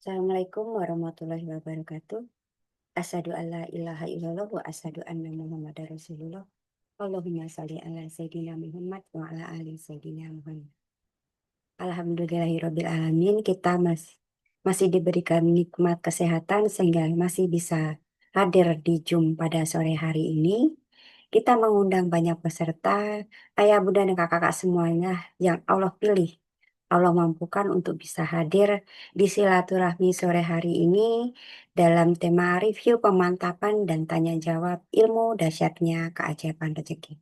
Assalamualaikum warahmatullahi wabarakatuh. Asyhadu alla ilaha illallah wa asyhadu anna Muhammadar Rasulullah. Allahumma shalli ala sayyidina Muhammad wa ala ali sayyidina Muhammad. Alhamdulillahirabbil alamin, kita masih diberikan nikmat kesehatan sehingga masih bisa hadir di Zoom pada sore hari ini. Kita mengundang banyak peserta, ayah, bunda, dan kakak-kakak semuanya yang Allah pilih. Allah mampukan untuk bisa hadir di silaturahmi sore hari ini dalam tema review pemantapan dan tanya jawab ilmu dahsyatnya keajaiban rezeki.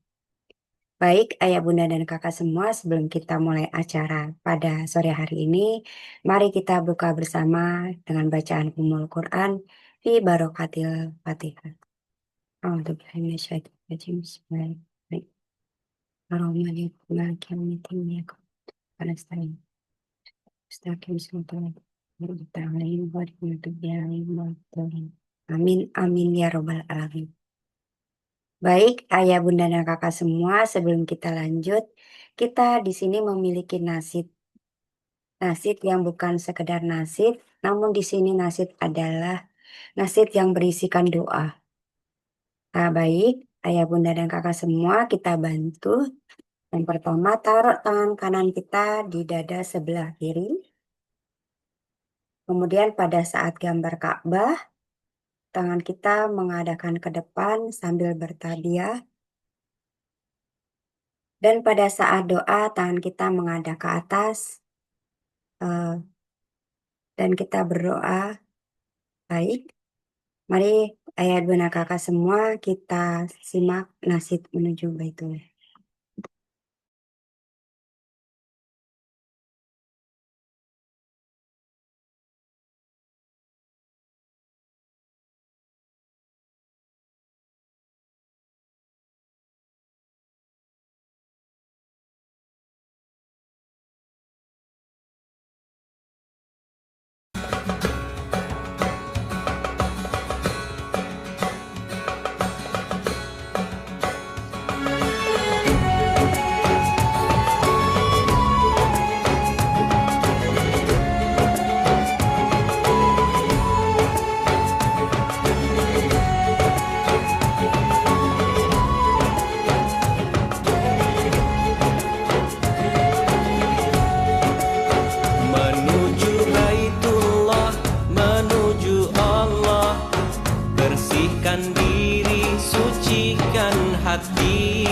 Baik, ayah, bunda, dan kakak semua, sebelum kita mulai acara pada sore hari ini, mari kita buka bersama dengan bacaan Ummul Quran fi barokatil Fatihah. A'udzubillahi minasyaitonir rajim. Bismillahirrahmanirrahim. Maliki yaumiddin. Iyyaka na'budu wa nasta'in. Mustaqim siratal ladzina an'amta 'alaihim ghairil maghdubi 'alaihim waladdallin. Amin amin ya robbal alamin. Baik, ayah, bunda, dan kakak semua, sebelum kita lanjut, kita di sini memiliki nasib. Nasib yang bukan sekedar nasib, namun di sini nasib adalah nasib yang berisikan doa. Nah, baik, ayah, bunda, dan kakak semua, kita bantu. Yang pertama, taruh tangan kanan kita di dada sebelah kiri. Kemudian pada saat gambar Ka'bah, tangan kita mengadakan ke depan sambil bertadiah. Dan pada saat doa, tangan kita menghadap ke atas. Dan kita berdoa. Baik, mari ayah, bunda, kakak semua, kita simak nasib menuju Baitullah. Menuju Baitullah, menuju Allah, bersihkan diri, sucikan hati.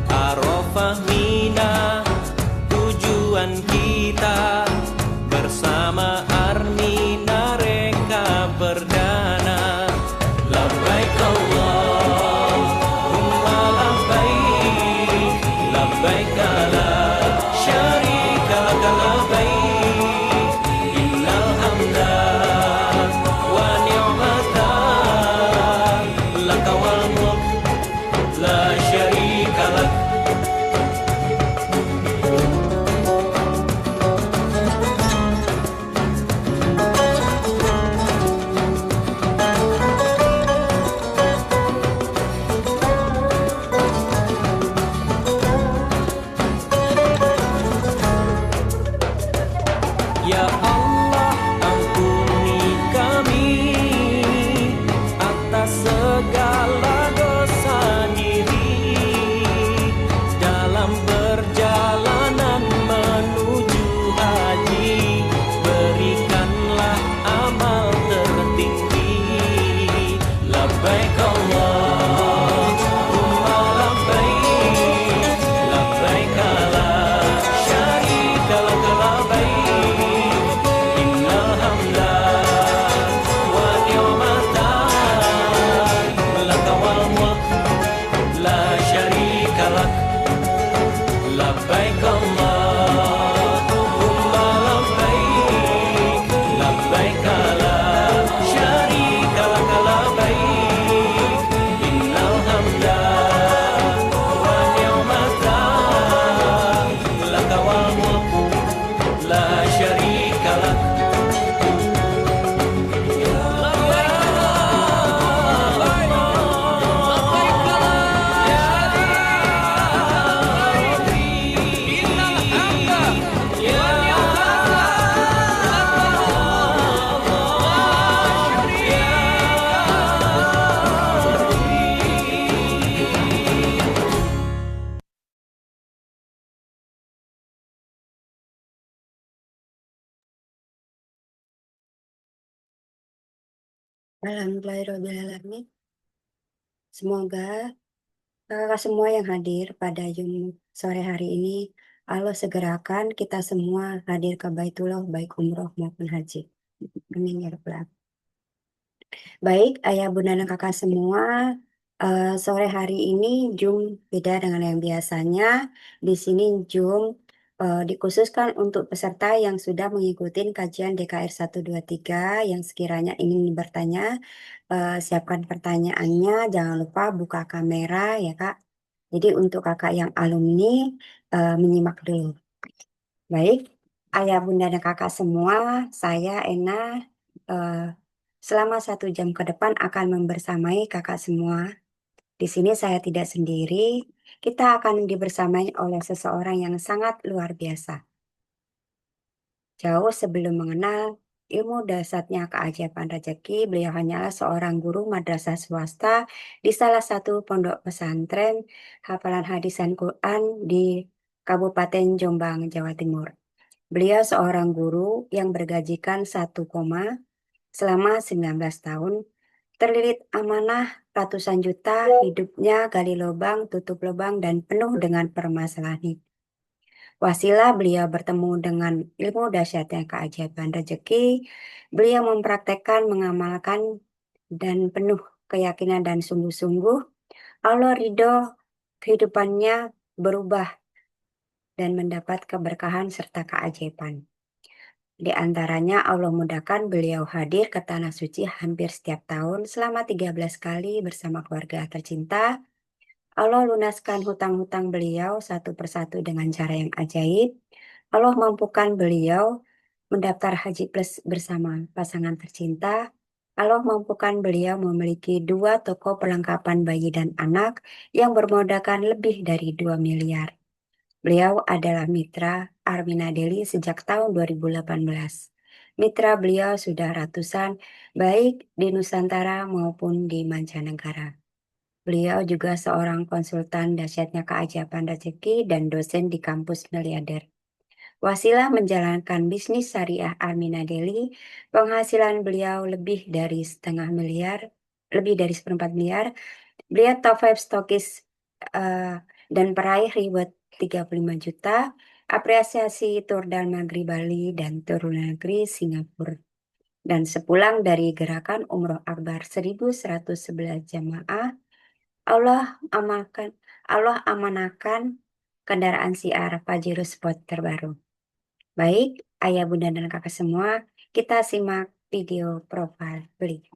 Arafah Mina, tujuan kita, bersama Armina reka perdana. Labbaik Allahumma labbaik, labbaik la syarika laka labbaik, innal hamda wa ni'mata laka wal mulk la syarika lak. Ya Allah, ampuni kami atas segala dosa diri dalam perjalanan menuju haji. Berikanlah amal tertinggi. Labbaik Allahumma labbaik, labbaik la syarika laka labbaik, innal hamda wa ni'mata laka wal mulk la syarika lak. Labbaik Allahumma labbaik, labbaik la syarika laka labbaik, innal hamda wa ni'mata laka wal mulk la syarika lak. Labbaik Alhamdulillahirobbilalamin. Semoga kakak semua yang hadir pada Zoom sore hari ini, Allah segerakan kita semua hadir ke Baitullah, baik umroh maupun haji. Amin ya rabbal alamin. Baik, ayah, bunda, dan kakak semua, sore hari ini Zoom beda dengan yang biasanya. Di sini Zoom dikhususkan untuk peserta yang sudah mengikuti kajian DKR 123 yang sekiranya ingin bertanya, siapkan pertanyaannya, jangan lupa buka kamera ya Kak. Jadi untuk kakak yang alumni, menyimak dulu. Baik, ayah, bunda, dan kakak semua, saya Ena, eh, selama 1 jam ke depan akan membersamai kakak semua. Di sini saya tidak sendiri, kita akan dibersamai oleh seseorang yang sangat luar biasa. Jauh sebelum mengenal ilmu dasarnya keajaiban rezeki, beliau hanyalah seorang guru madrasah swasta di salah satu pondok pesantren hafalan hadisan Quran di Kabupaten Jombang, Jawa Timur. Beliau seorang guru yang bergajikan 1, selama 19 tahun, terlilit amanah ratusan juta, hidupnya gali lubang, tutup lubang, dan penuh dengan permasalahan hidup. Wasilah beliau bertemu dengan ilmu dahsyatnya keajaiban rezeki, beliau mempraktekkan, mengamalkan, dan penuh keyakinan dan sungguh-sungguh, Allah ridho kehidupannya berubah dan mendapat keberkahan serta keajaiban. Di antaranya Allah mudahkan beliau hadir ke Tanah Suci hampir setiap tahun selama 13 kali bersama keluarga tercinta. Allah lunaskan hutang-hutang beliau satu persatu dengan cara yang ajaib. Allah mampukan beliau mendaftar haji plus bersama pasangan tercinta. Allah mampukan beliau memiliki 2 toko perlengkapan bayi dan anak yang bermodalkan lebih dari 2 miliar. Beliau adalah mitra Armina Deli sejak tahun 2018. Mitra beliau sudah ratusan, baik di Nusantara maupun di mancanegara. Beliau juga seorang konsultan dahsyatnya keajaiban rezeki dan dosen di kampus miliarder. Wasilah menjalankan bisnis syariah Armina Deli, penghasilan beliau lebih dari 1/4 miliar. Beliau top 5 stokis eh, dan peraih reward 35 juta, apresiasi tur dalam negeri Bali dan tur luar negeri Singapura. Dan sepulang dari gerakan Umroh Akbar 1111 jamaah, Allah amalkan, Allah amanahkan kendaraan siar Pajero Sport terbaru. Baik, ayah, bunda, dan kakak semua, kita simak video profil beliau.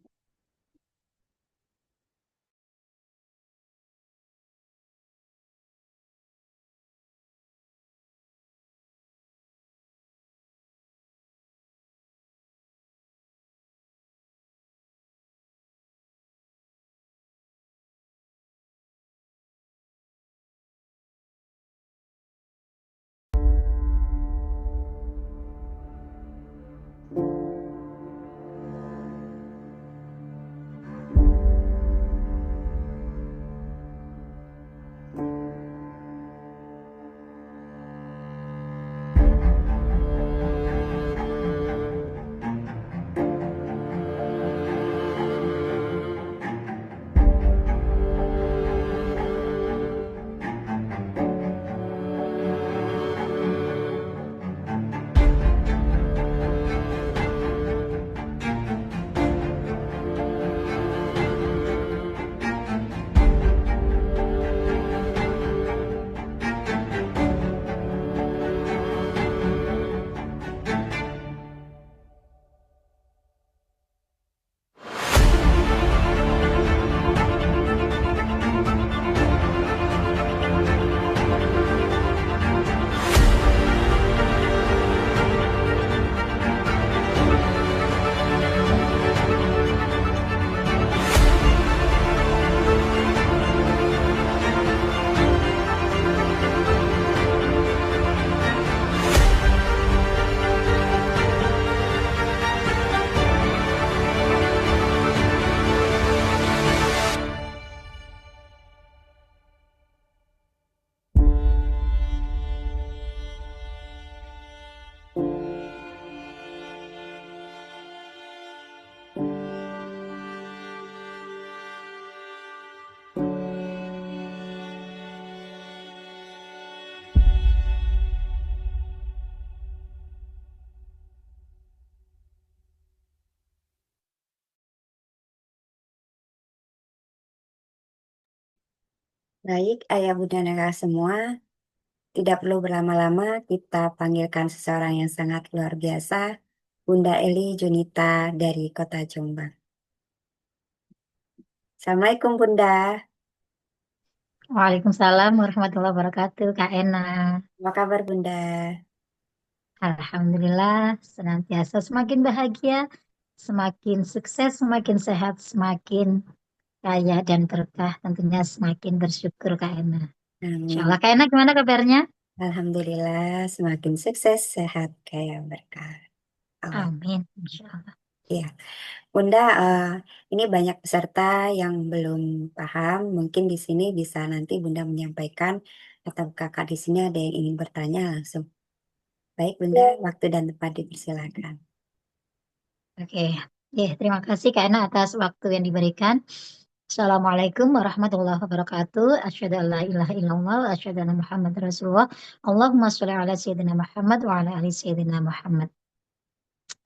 Baik, ayah bunda nera semua, tidak perlu berlama-lama, kita panggilkan seseorang yang sangat luar biasa, Bunda Eli Junita dari Kota Jombang. Assalamualaikum Bunda, Waalaikumsalam warahmatullahi wabarakatuh, Kak Ena. apa kabar Bunda? Alhamdulillah, senantiasa semakin bahagia, semakin sukses, semakin sehat, semakin kaya dan berkah. Tentunya semakin bersyukur, Kak Ena. Insya Allah, Amin. Kak Ena gimana kabarnya? Alhamdulillah, semakin sukses, sehat, kaya, berkah. Allah. Amin, Insya Allah. Ya, Bunda, ini banyak peserta yang belum paham. Mungkin di sini bisa nanti Bunda menyampaikan atau kakak di sini ada yang ingin bertanya langsung. Baik, Bunda, waktu dan tempat dipersilakan. Oke, terima kasih Kak Ena atas waktu yang diberikan. Assalamualaikum warahmatullahi wabarakatuh. Asyhadu an la ilaha illallah wa asyhadu anna Muhammad Rasulullah. Allahumma sholli ala sayyidina Muhammad wa ala ali sayyidina Muhammad.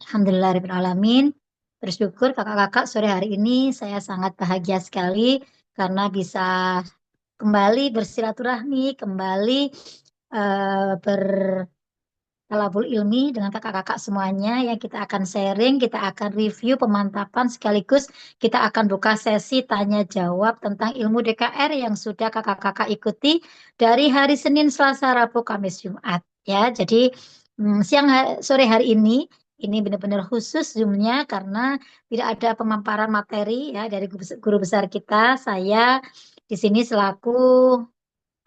Alhamdulillahirrahmanirrahim. Bersyukur kakak-kakak sore hari ini saya sangat bahagia sekali karena bisa kembali bersilaturahmi, kembali talabul ilmi dengan kakak-kakak semuanya yang kita akan sharing, kita akan review pemantapan sekaligus kita akan buka sesi tanya jawab tentang ilmu DKR yang sudah kakak-kakak ikuti dari hari Senin, Selasa, Rabu, Kamis, Jumat. Ya, jadi sore hari ini benar-benar khusus Zoom-nya karena tidak ada pemaparan materi ya dari guru besar kita. Saya di sini selaku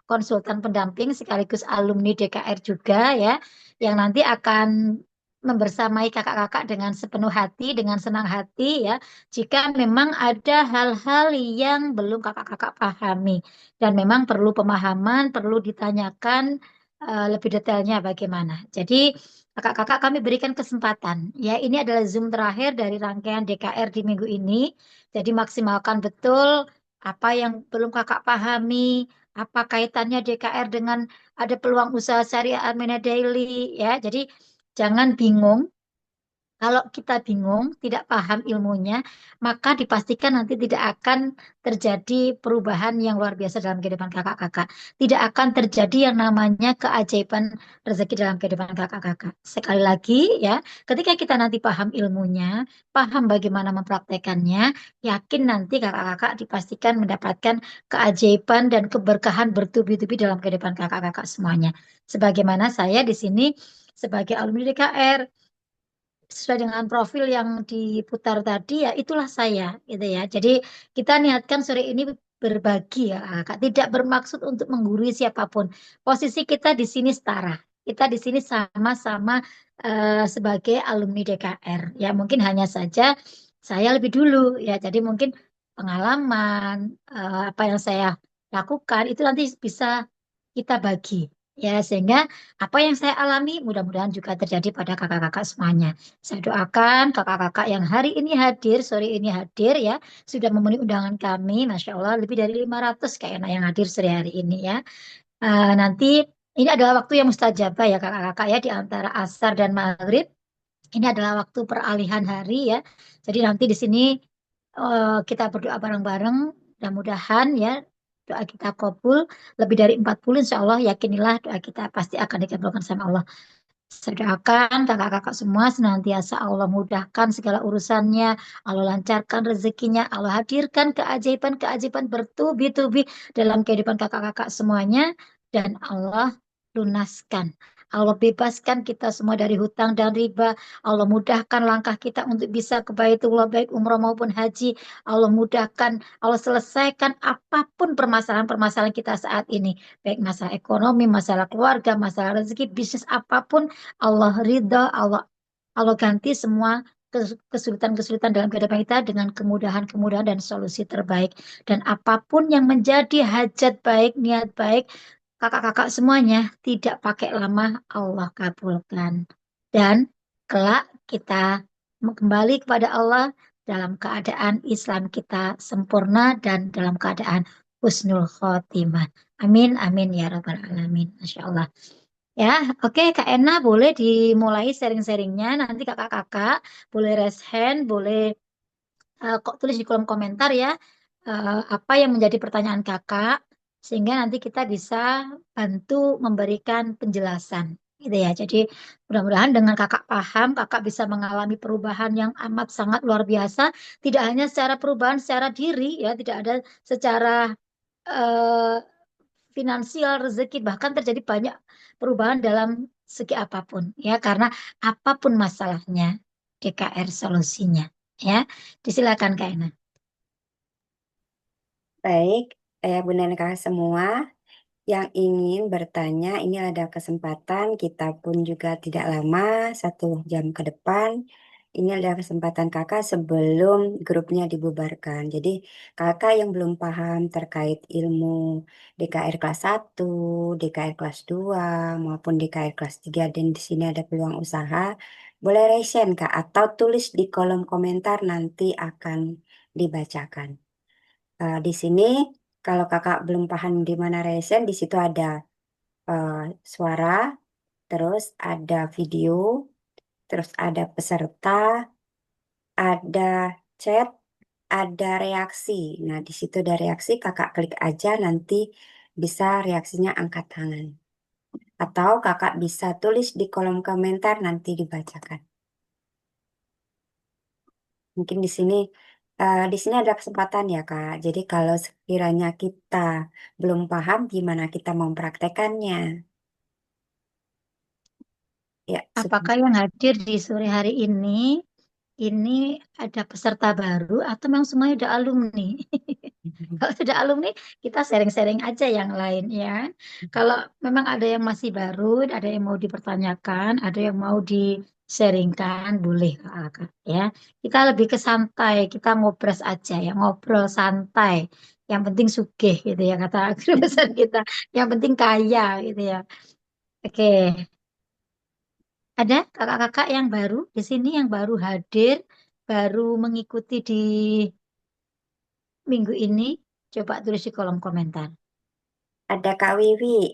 konsultan pendamping sekaligus alumni DKR juga ya, yang nanti akan membersamai kakak-kakak dengan sepenuh hati, dengan senang hati ya, jika memang ada hal-hal yang belum kakak-kakak pahami dan memang perlu pemahaman, perlu ditanyakan lebih detailnya bagaimana. Jadi kakak-kakak kami berikan kesempatan ya, ini adalah Zoom terakhir dari rangkaian DKR di minggu ini, jadi maksimalkan betul apa yang belum kakak pahami, apa kaitannya DKR dengan ada peluang usaha syariah Almena Daily ya. Jadi jangan bingung. Kalau kita bingung, tidak paham ilmunya, maka dipastikan nanti tidak akan terjadi perubahan yang luar biasa dalam kehidupan kakak-kakak. Tidak akan terjadi yang namanya keajaiban rezeki dalam kehidupan kakak-kakak. Sekali lagi ya, ketika kita nanti paham ilmunya, paham bagaimana mempraktekannya, yakin nanti kakak-kakak dipastikan mendapatkan keajaiban dan keberkahan bertubi-tubi dalam kehidupan kakak-kakak semuanya. Sebagaimana saya di sini sebagai alumni DKR, sesuai dengan profil yang diputar tadi ya itulah saya gitu ya. Jadi kita niatkan sore ini berbagi ya Kak, tidak bermaksud untuk menggurui siapapun. Posisi kita di sini setara. Kita di sini sama-sama sebagai alumni DKR. Ya mungkin hanya saja saya lebih dulu ya. Jadi mungkin pengalaman apa yang saya lakukan itu nanti bisa kita bagi ya sehingga apa yang saya alami mudah-mudahan juga terjadi pada kakak-kakak semuanya. Saya doakan kakak-kakak yang hari ini hadir, sore ini hadir ya, sudah memenuhi undangan kami, Masya Allah, lebih dari 500 kayaknya yang hadir sore hari ini ya. Nanti ini adalah waktu yang mustajabah ya kakak-kakak ya, di antara asar dan maghrib. Ini adalah waktu peralihan hari ya. Jadi nanti di sini kita berdoa bareng-bareng, mudah-mudahan ya doa kita kabul lebih dari 40 insya Allah yakinilah doa kita pasti akan dikabulkan sama Allah. Saya doakan kakak-kakak semua senantiasa Allah mudahkan segala urusannya, Allah lancarkan rezekinya, Allah hadirkan keajaiban-keajaiban bertubi-tubi dalam kehidupan kakak-kakak semuanya, dan Allah lunaskan. Allah bebaskan kita semua dari hutang dan riba. Allah mudahkan langkah kita untuk bisa ke Baitullah baik umrah maupun haji. Allah mudahkan, Allah selesaikan apapun permasalahan-permasalahan kita saat ini. Baik masalah ekonomi, masalah keluarga, masalah rezeki, bisnis apapun Allah ridha, Allah ganti semua kesulitan-kesulitan dalam kehidupan kita dengan kemudahan-kemudahan dan solusi terbaik. Dan apapun yang menjadi hajat baik, niat baik, kakak-kakak semuanya tidak pakai lama Allah kabulkan. Dan kelak kita kembali kepada Allah dalam keadaan Islam kita sempurna dan dalam keadaan husnul khotimah. Amin, amin ya rabbal alamin. Masya Allah. Ya, oke Kak Ena boleh dimulai sharing-sharingnya. Nanti kakak-kakak boleh raise hand, boleh kok tulis di kolom komentar ya apa yang menjadi pertanyaan kakak. sehingga nanti kita bisa bantu memberikan penjelasan gitu ya. Jadi mudah-mudahan dengan kakak paham, kakak bisa mengalami perubahan yang amat sangat luar biasa, tidak hanya secara perubahan secara diri ya, tidak ada secara eh, finansial, rezeki, bahkan terjadi banyak perubahan dalam segi apapun ya, karena apapun masalahnya DKR solusinya ya. Disilakan Kak Ena. Baik, Bunda dan Kakak semua yang ingin bertanya, ini ada kesempatan, kita pun juga tidak lama, 1 jam ke depan. Ini adalah kesempatan kakak sebelum grupnya dibubarkan. Jadi kakak yang belum paham terkait ilmu DKR kelas 1, DKR kelas 2, maupun DKR kelas 3, dan di sini ada peluang usaha, boleh resen kak, atau tulis di kolom komentar nanti akan dibacakan. Di sini kalau kakak belum paham di mana resen, di situ ada eh, suara, terus ada video, terus ada peserta, ada chat, ada reaksi. Nah, di situ ada reaksi, kakak klik aja nanti bisa reaksinya angkat tangan. Atau kakak bisa tulis di kolom komentar nanti dibacakan. Mungkin di sini ada kesempatan ya Kak. Jadi kalau sekiranya kita belum paham gimana kita mempraktekannya. Ya, Apakah yang hadir di sore hari ini ada peserta baru atau memang semuanya udah alumni? Kalau sudah alumni, kita sharing-sharing aja yang lain ya. Kalau memang ada yang masih baru, ada yang mau dipertanyakan, ada yang mau di-sharingkan, boleh Kak, ya. Kita lebih ke santai, kita ngobrol aja ya, ngobrol santai. Yang penting sugih gitu ya kata guru besar kita. Yang penting kaya gitu ya. Oke, ada kakak-kakak yang baru di sini yang baru hadir, baru mengikuti di minggu ini. Coba tulis di kolom komentar. ada Kak Wiwi.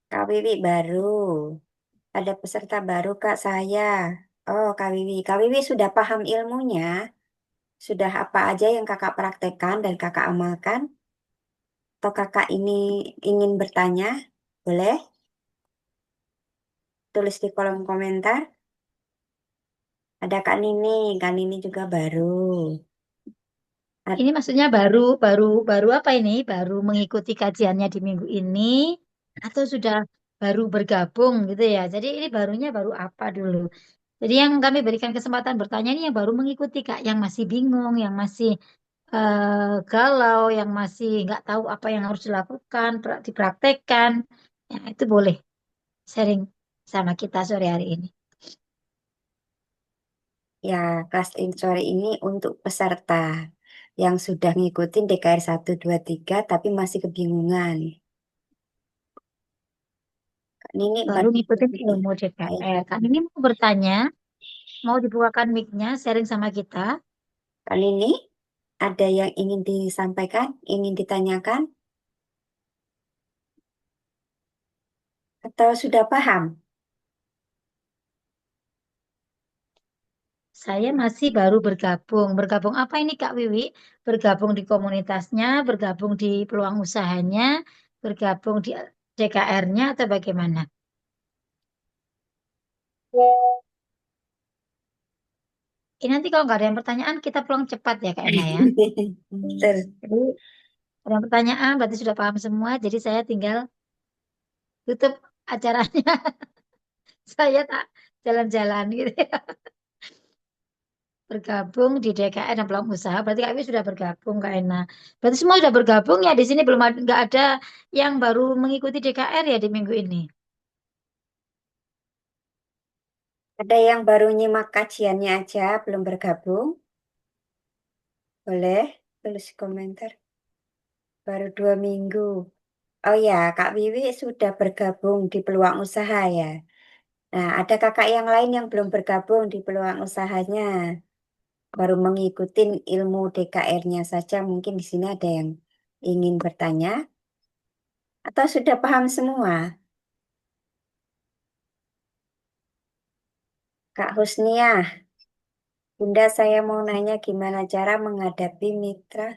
Kak Wiwi baru. Ada peserta baru Kak saya. Oh, Kak Wiwi. Kak Wiwi sudah paham ilmunya? Sudah apa aja yang kakak praktekkan dan kakak amalkan? Atau kakak ini ingin bertanya? Boleh tulis di kolom komentar. Ada Kak Nini juga baru. Ini maksudnya baru baru baru apa ini? Baru mengikuti kajiannya di minggu ini atau sudah baru bergabung gitu ya. Jadi ini barunya baru apa dulu? Jadi yang kami berikan kesempatan bertanya ini yang baru mengikuti Kak, yang masih bingung, yang masih galau, yang masih nggak tahu apa yang harus dilakukan, dipraktekkan. Ya, itu boleh sharing sama kita sore hari ini. Ya, kelas sore ini untuk peserta yang sudah ngikutin DKR 1, 2, 3 tapi masih kebingungan. Kak Nini Baru bantu. ngikutin ilmu Baik. DKR. Kak ini mau bertanya, mau dibukakan mic-nya, sharing sama kita. Kak Nini, ada yang ingin disampaikan, ingin ditanyakan, atau sudah paham? Saya masih baru bergabung. Bergabung apa ini Kak Wiwi? Bergabung di komunitasnya, bergabung di peluang usahanya, bergabung di DKR-nya atau bagaimana? Ini nanti kalau nggak ada yang pertanyaan, kita pulang cepat ya Kak Ena ya. Betul. Jadi ada yang pertanyaan berarti sudah paham semua. Jadi saya tinggal tutup acaranya. Saya tak jalan-jalan gitu ya. Bergabung di DKR dan peluang usaha. Berarti Kak Wiwi sudah bergabung Kak Ena. Berarti semua sudah bergabung ya di sini belum ada, nggak ada yang baru mengikuti DKR ya di minggu ini. Ada yang baru nyimak kajiannya aja, belum bergabung? Boleh tulis komentar. Baru 2 minggu. Oh ya, Kak Wiwi sudah bergabung di peluang usaha ya. Nah, ada kakak yang lain yang belum bergabung di peluang usahanya. Baru mengikuti ilmu DKR-nya saja. Mungkin di sini ada yang ingin bertanya. Atau sudah paham semua? Kak Husnia, Bunda saya mau nanya gimana cara menghadapi mitra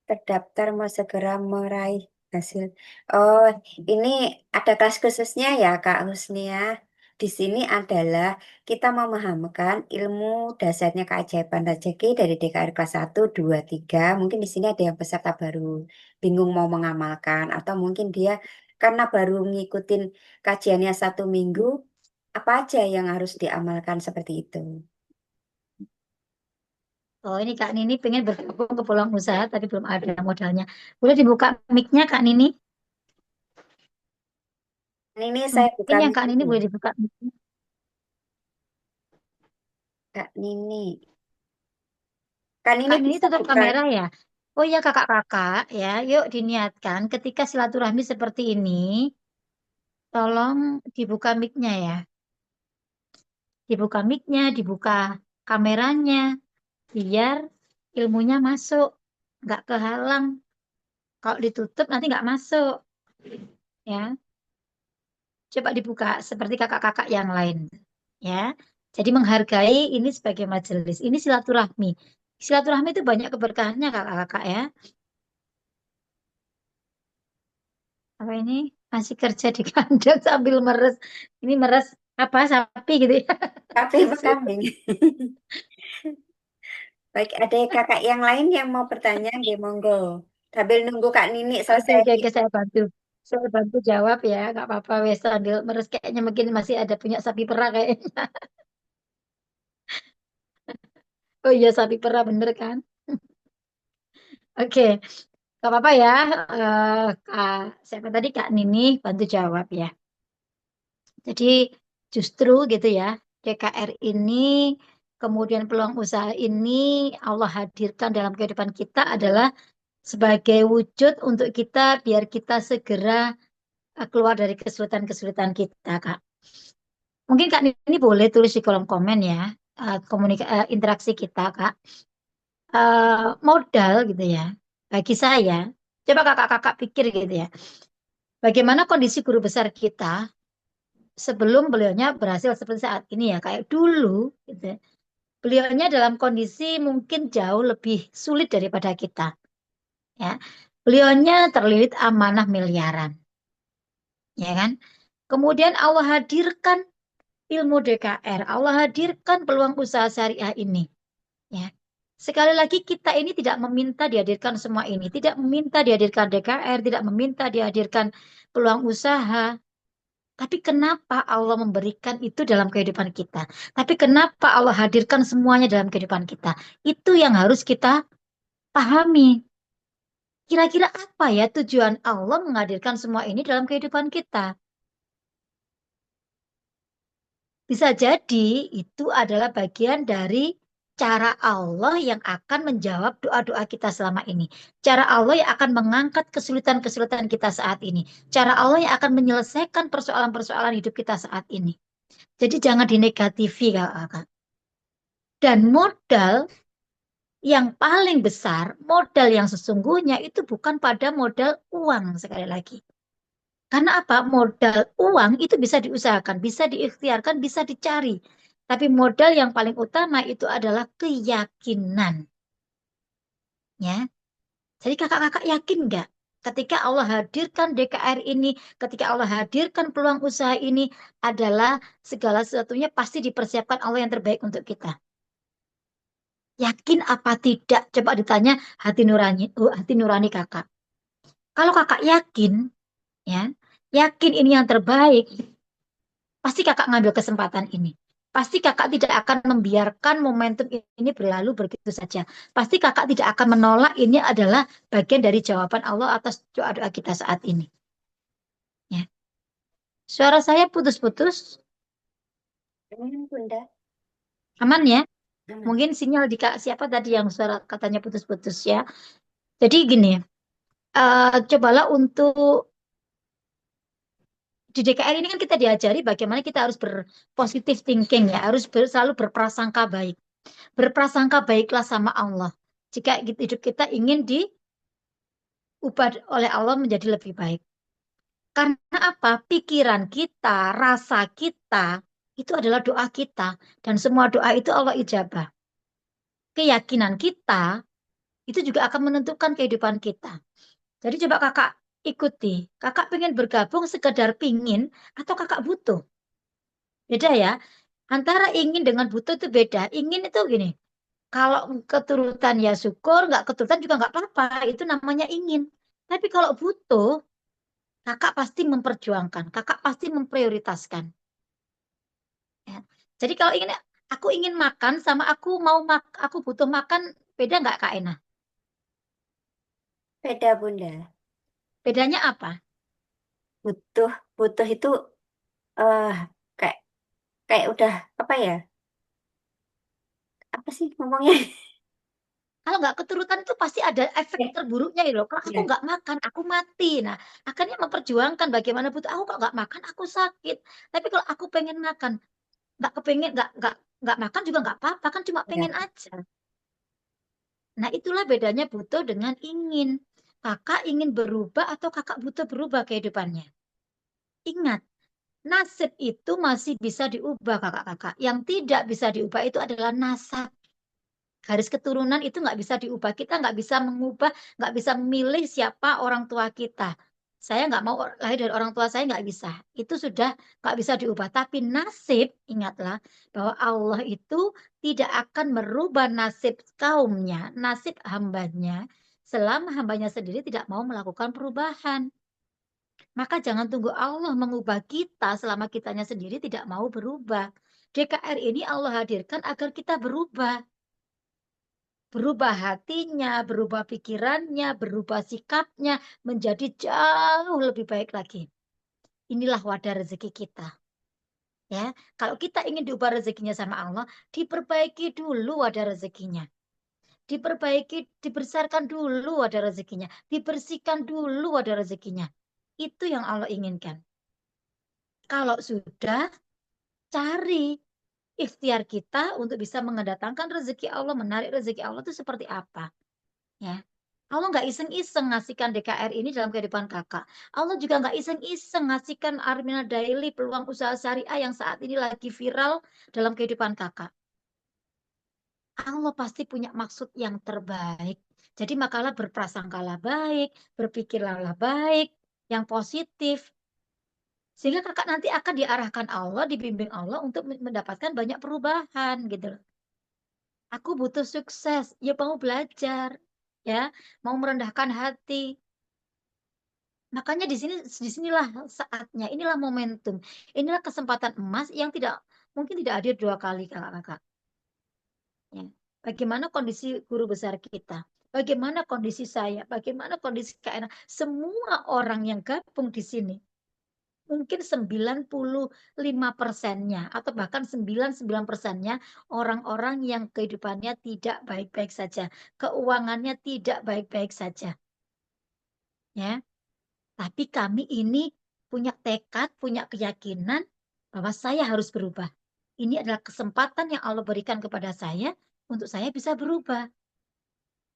terdaftar mau segera meraih hasil. Oh, ini ada kelas khususnya ya, Kak Husnia. Di sini adalah kita memahamkan ilmu dasarnya keajaiban rezeki dari DKR kelas 1, 2, 3. Mungkin di sini ada yang peserta baru bingung mau mengamalkan atau mungkin dia karena baru ngikutin kajiannya 1 minggu, apa aja yang harus diamalkan seperti itu. Oh, ini Kak Nini pengen bergabung ke peluang usaha, tapi belum ada modalnya. Boleh dibuka mic-nya Kak Nini? Ini saya Mungkin buka yang mic Kak Nini dulu. boleh dibuka mic-nya. Kak Nini. Kan ini Kak Nini bisa tutup buka. kamera ya. Oh iya kakak-kakak ya, yuk diniatkan ketika silaturahmi seperti ini, tolong dibuka mic-nya ya. Dibuka mic-nya, dibuka kameranya, biar ilmunya masuk. Nggak kehalang. Kalau ditutup nanti nggak masuk. Ya, coba dibuka seperti kakak-kakak yang lain. Ya, jadi menghargai ini sebagai majelis. Ini silaturahmi. Silaturahmi itu banyak keberkahannya kakak-kakak ya. Apa ini? Masih kerja di kandang sambil meres. Ini meres apa sapi gitu ya. Tapi kambing. Baik, ada kakak yang lain yang mau bertanya, nggih monggo. Sambil nunggu Kak Nini Oke, selesai. oke, oke, saya bantu. Saya bantu jawab ya, nggak apa-apa. Wes sambil meres kayaknya mungkin masih ada punya sapi perah kayaknya. Oh iya sapi perah bener kan? Oke, nggak apa-apa ya. Kak, siapa tadi Kak Nini bantu jawab ya. Jadi justru gitu ya, DKR ini kemudian peluang usaha ini Allah hadirkan dalam kehidupan kita adalah sebagai wujud untuk kita biar kita segera keluar dari kesulitan-kesulitan kita, Kak. Mungkin Kak ini boleh tulis di kolom komen ya, interaksi kita, Kak. Modal gitu ya, bagi saya, coba kakak-kakak pikir gitu ya, bagaimana kondisi guru besar kita sebelum beliaunya berhasil seperti saat ini ya, kayak dulu gitu ya. Beliaunya dalam kondisi mungkin jauh lebih sulit daripada kita, ya. Beliaunya terlilit amanah miliaran, ya kan? Kemudian Allah hadirkan ilmu DKR, Allah hadirkan peluang usaha syariah ini. Ya. Sekali lagi kita ini tidak meminta dihadirkan semua ini, tidak meminta dihadirkan DKR, tidak meminta dihadirkan peluang usaha. Tapi kenapa Allah memberikan itu dalam kehidupan kita? Tapi kenapa Allah hadirkan semuanya dalam kehidupan kita? Itu yang harus kita pahami. Kira-kira apa ya tujuan Allah menghadirkan semua ini dalam kehidupan kita? Bisa jadi itu adalah bagian dari cara Allah yang akan menjawab doa-doa kita selama ini. Cara Allah yang akan mengangkat kesulitan-kesulitan kita saat ini. Cara Allah yang akan menyelesaikan persoalan-persoalan hidup kita saat ini. Jadi jangan dinegatifi, Kak. Dan modal yang paling besar, modal yang sesungguhnya itu bukan pada modal uang sekali lagi. Karena apa? Modal uang itu bisa diusahakan, bisa diikhtiarkan, bisa dicari. Tapi modal yang paling utama itu adalah keyakinan. Ya. Jadi kakak-kakak yakin nggak? Ketika Allah hadirkan DKR ini, ketika Allah hadirkan peluang usaha ini adalah segala sesuatunya pasti dipersiapkan Allah yang terbaik untuk kita. Yakin apa tidak? Coba ditanya hati nurani kakak. Kalau kakak yakin, ya, yakin ini yang terbaik, pasti kakak ngambil kesempatan ini. Pasti kakak tidak akan membiarkan momentum ini berlalu begitu saja. Pasti kakak tidak akan menolak ini adalah bagian dari jawaban Allah atas doa-doa kita saat ini. Ya. Suara saya putus-putus, Bunda. aman ya? Aman. Mungkin sinyal di Kak siapa tadi yang suara katanya putus-putus ya. Jadi gini, cobalah untuk di DKR ini kan kita diajari bagaimana kita harus berpositif thinking ya, harus selalu berprasangka baik. Berprasangka baiklah sama Allah. Jika hidup kita ingin diubah oleh Allah menjadi lebih baik. Karena apa? Pikiran kita, rasa kita, itu adalah doa kita. Dan semua doa itu Allah ijabah. Keyakinan kita, itu juga akan menentukan kehidupan kita. Jadi coba kakak ikuti. Kakak pengen bergabung sekedar pingin atau kakak butuh? Beda ya. Antara ingin dengan butuh itu beda. Ingin itu gini, kalau keturutan ya syukur, nggak keturutan juga nggak apa-apa. Itu namanya ingin. Tapi kalau butuh, kakak pasti memperjuangkan. Kakak pasti memprioritaskan. Ya. Jadi kalau aku ingin makan sama aku butuh makan, beda nggak Kak Ena? Beda Bunda. Bedanya apa? Butuh, butuh itu eh kayak kayak udah apa ya? Apa sih ngomongnya? Kalau nggak keturutan itu pasti ada efek Ya, terburuknya gitu loh. Kalau aku ya, nggak makan, aku mati. Nah, akhirnya memperjuangkan bagaimana butuh. Aku kok nggak makan, aku sakit. Tapi kalau aku pengen makan, nggak kepengen, nggak makan juga nggak apa-apa, kan cuma ya. pengen aja. Nah, itulah bedanya butuh dengan ingin. Kakak ingin berubah atau kakak butuh berubah kehidupannya. Ingat, nasib itu masih bisa diubah kakak-kakak. Yang tidak bisa diubah itu adalah nasab. Garis keturunan itu nggak bisa diubah. Kita nggak bisa mengubah, nggak bisa memilih siapa orang tua kita. Saya nggak mau lahir dari orang tua saya nggak bisa. Itu sudah nggak bisa diubah. Tapi nasib, ingatlah bahwa Allah itu tidak akan merubah nasib kaumnya, nasib hambanya, selama hambanya sendiri tidak mau melakukan perubahan. Maka jangan tunggu Allah mengubah kita selama kitanya sendiri tidak mau berubah. DKR ini Allah hadirkan agar kita berubah. Berubah hatinya, berubah pikirannya, berubah sikapnya menjadi jauh lebih baik lagi. Inilah wadah rezeki kita. Ya, kalau kita ingin diubah rezekinya sama Allah, diperbaiki dulu wadah rezekinya. Diperbaiki, dibesarkan dulu wadah rezekinya. Dibersihkan dulu wadah rezekinya. Itu yang Allah inginkan. Kalau sudah, cari ikhtiar kita untuk bisa mengedatangkan rezeki Allah, menarik rezeki Allah itu seperti apa. Ya. Allah nggak iseng-iseng ngasihkan DKR ini dalam kehidupan kakak. Allah juga nggak iseng-iseng ngasihkan Armina Daily peluang usaha syariah yang saat ini lagi viral dalam kehidupan kakak. Allah pasti punya maksud yang terbaik. Jadi makalah berprasangkalah baik, berpikirlah baik, yang positif. Sehingga kakak nanti akan diarahkan Allah, dibimbing Allah untuk mendapatkan banyak perubahan gitu loh. Aku butuh sukses, ya mau belajar, ya mau merendahkan hati. Makanya disinilah saatnya, inilah momentum, inilah kesempatan emas yang mungkin tidak hadir dua kali kakak-kakak. Ya. Bagaimana kondisi guru besar kita? Bagaimana kondisi saya? Bagaimana kondisi Kak Ena? Semua orang yang gabung di sini, mungkin 95%-nya atau bahkan 99%-nya orang-orang yang kehidupannya tidak baik-baik saja, keuangannya tidak baik-baik saja. Ya. Tapi kami ini punya tekad, punya keyakinan bahwa saya harus berubah. Ini adalah kesempatan yang Allah berikan kepada saya untuk saya bisa berubah.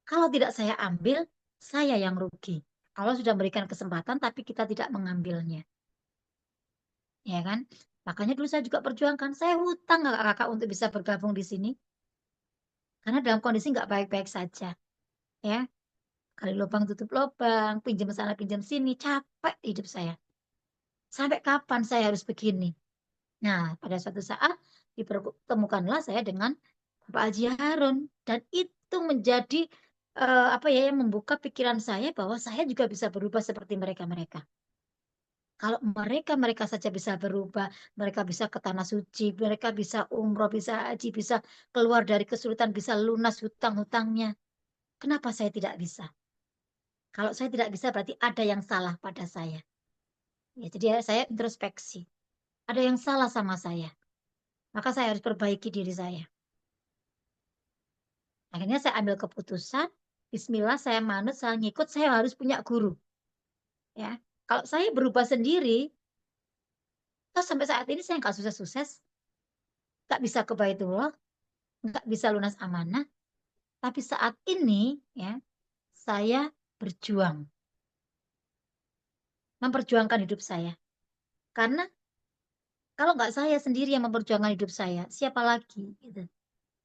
Kalau tidak saya ambil, saya yang rugi. Allah sudah berikan kesempatan, tapi kita tidak mengambilnya. Ya kan? Makanya dulu saya juga perjuangkan. Saya hutang kakak-kakak untuk bisa bergabung di sini. Karena dalam kondisi nggak baik-baik saja. Ya, kali lubang tutup lubang, pinjam sana pinjam sini, capek hidup saya. Sampai kapan saya harus begini? Nah, pada suatu saat dipertemukanlah saya dengan Bapak Haji Harun dan itu menjadi apa ya yang membuka pikiran saya bahwa saya juga bisa berubah seperti mereka-mereka. Kalau mereka-mereka saja bisa berubah, mereka bisa ke tanah suci, mereka bisa umroh, bisa haji, bisa keluar dari kesulitan, bisa lunas hutang-hutangnya. Kenapa saya tidak bisa? Kalau saya tidak bisa berarti ada yang salah pada saya. Ya, jadi saya introspeksi. Ada yang salah sama saya. Maka saya harus perbaiki diri saya. Akhirnya saya ambil keputusan, Bismillah saya manut, saya ngikut, saya harus punya guru. Ya, kalau saya berubah sendiri, toh sampai saat ini saya nggak sukses-sukses, nggak bisa ke Baitullah, nggak bisa lunas amanah. Tapi saat ini, ya, saya berjuang, memperjuangkan hidup saya. Karena kalau nggak saya sendiri yang memperjuangkan hidup saya, siapa lagi? Gitu.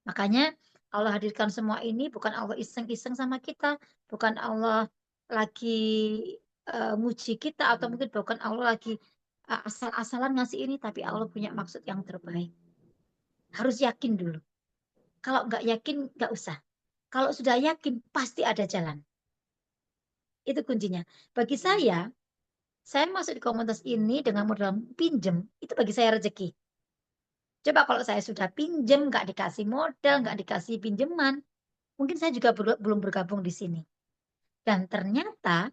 Makanya Allah hadirkan semua ini bukan Allah iseng-iseng sama kita, bukan Allah lagi muji kita atau mungkin bukan Allah lagi asal-asalan ngasih ini, tapi Allah punya maksud yang terbaik. Harus yakin dulu. Kalau nggak yakin, nggak usah. Kalau sudah yakin, pasti ada jalan. Itu kuncinya. Bagi saya masuk di komunitas ini dengan modal pinjem, itu bagi saya rezeki. Coba kalau saya sudah pinjem, nggak dikasih modal, nggak dikasih pinjaman, mungkin saya juga belum bergabung di sini. Dan ternyata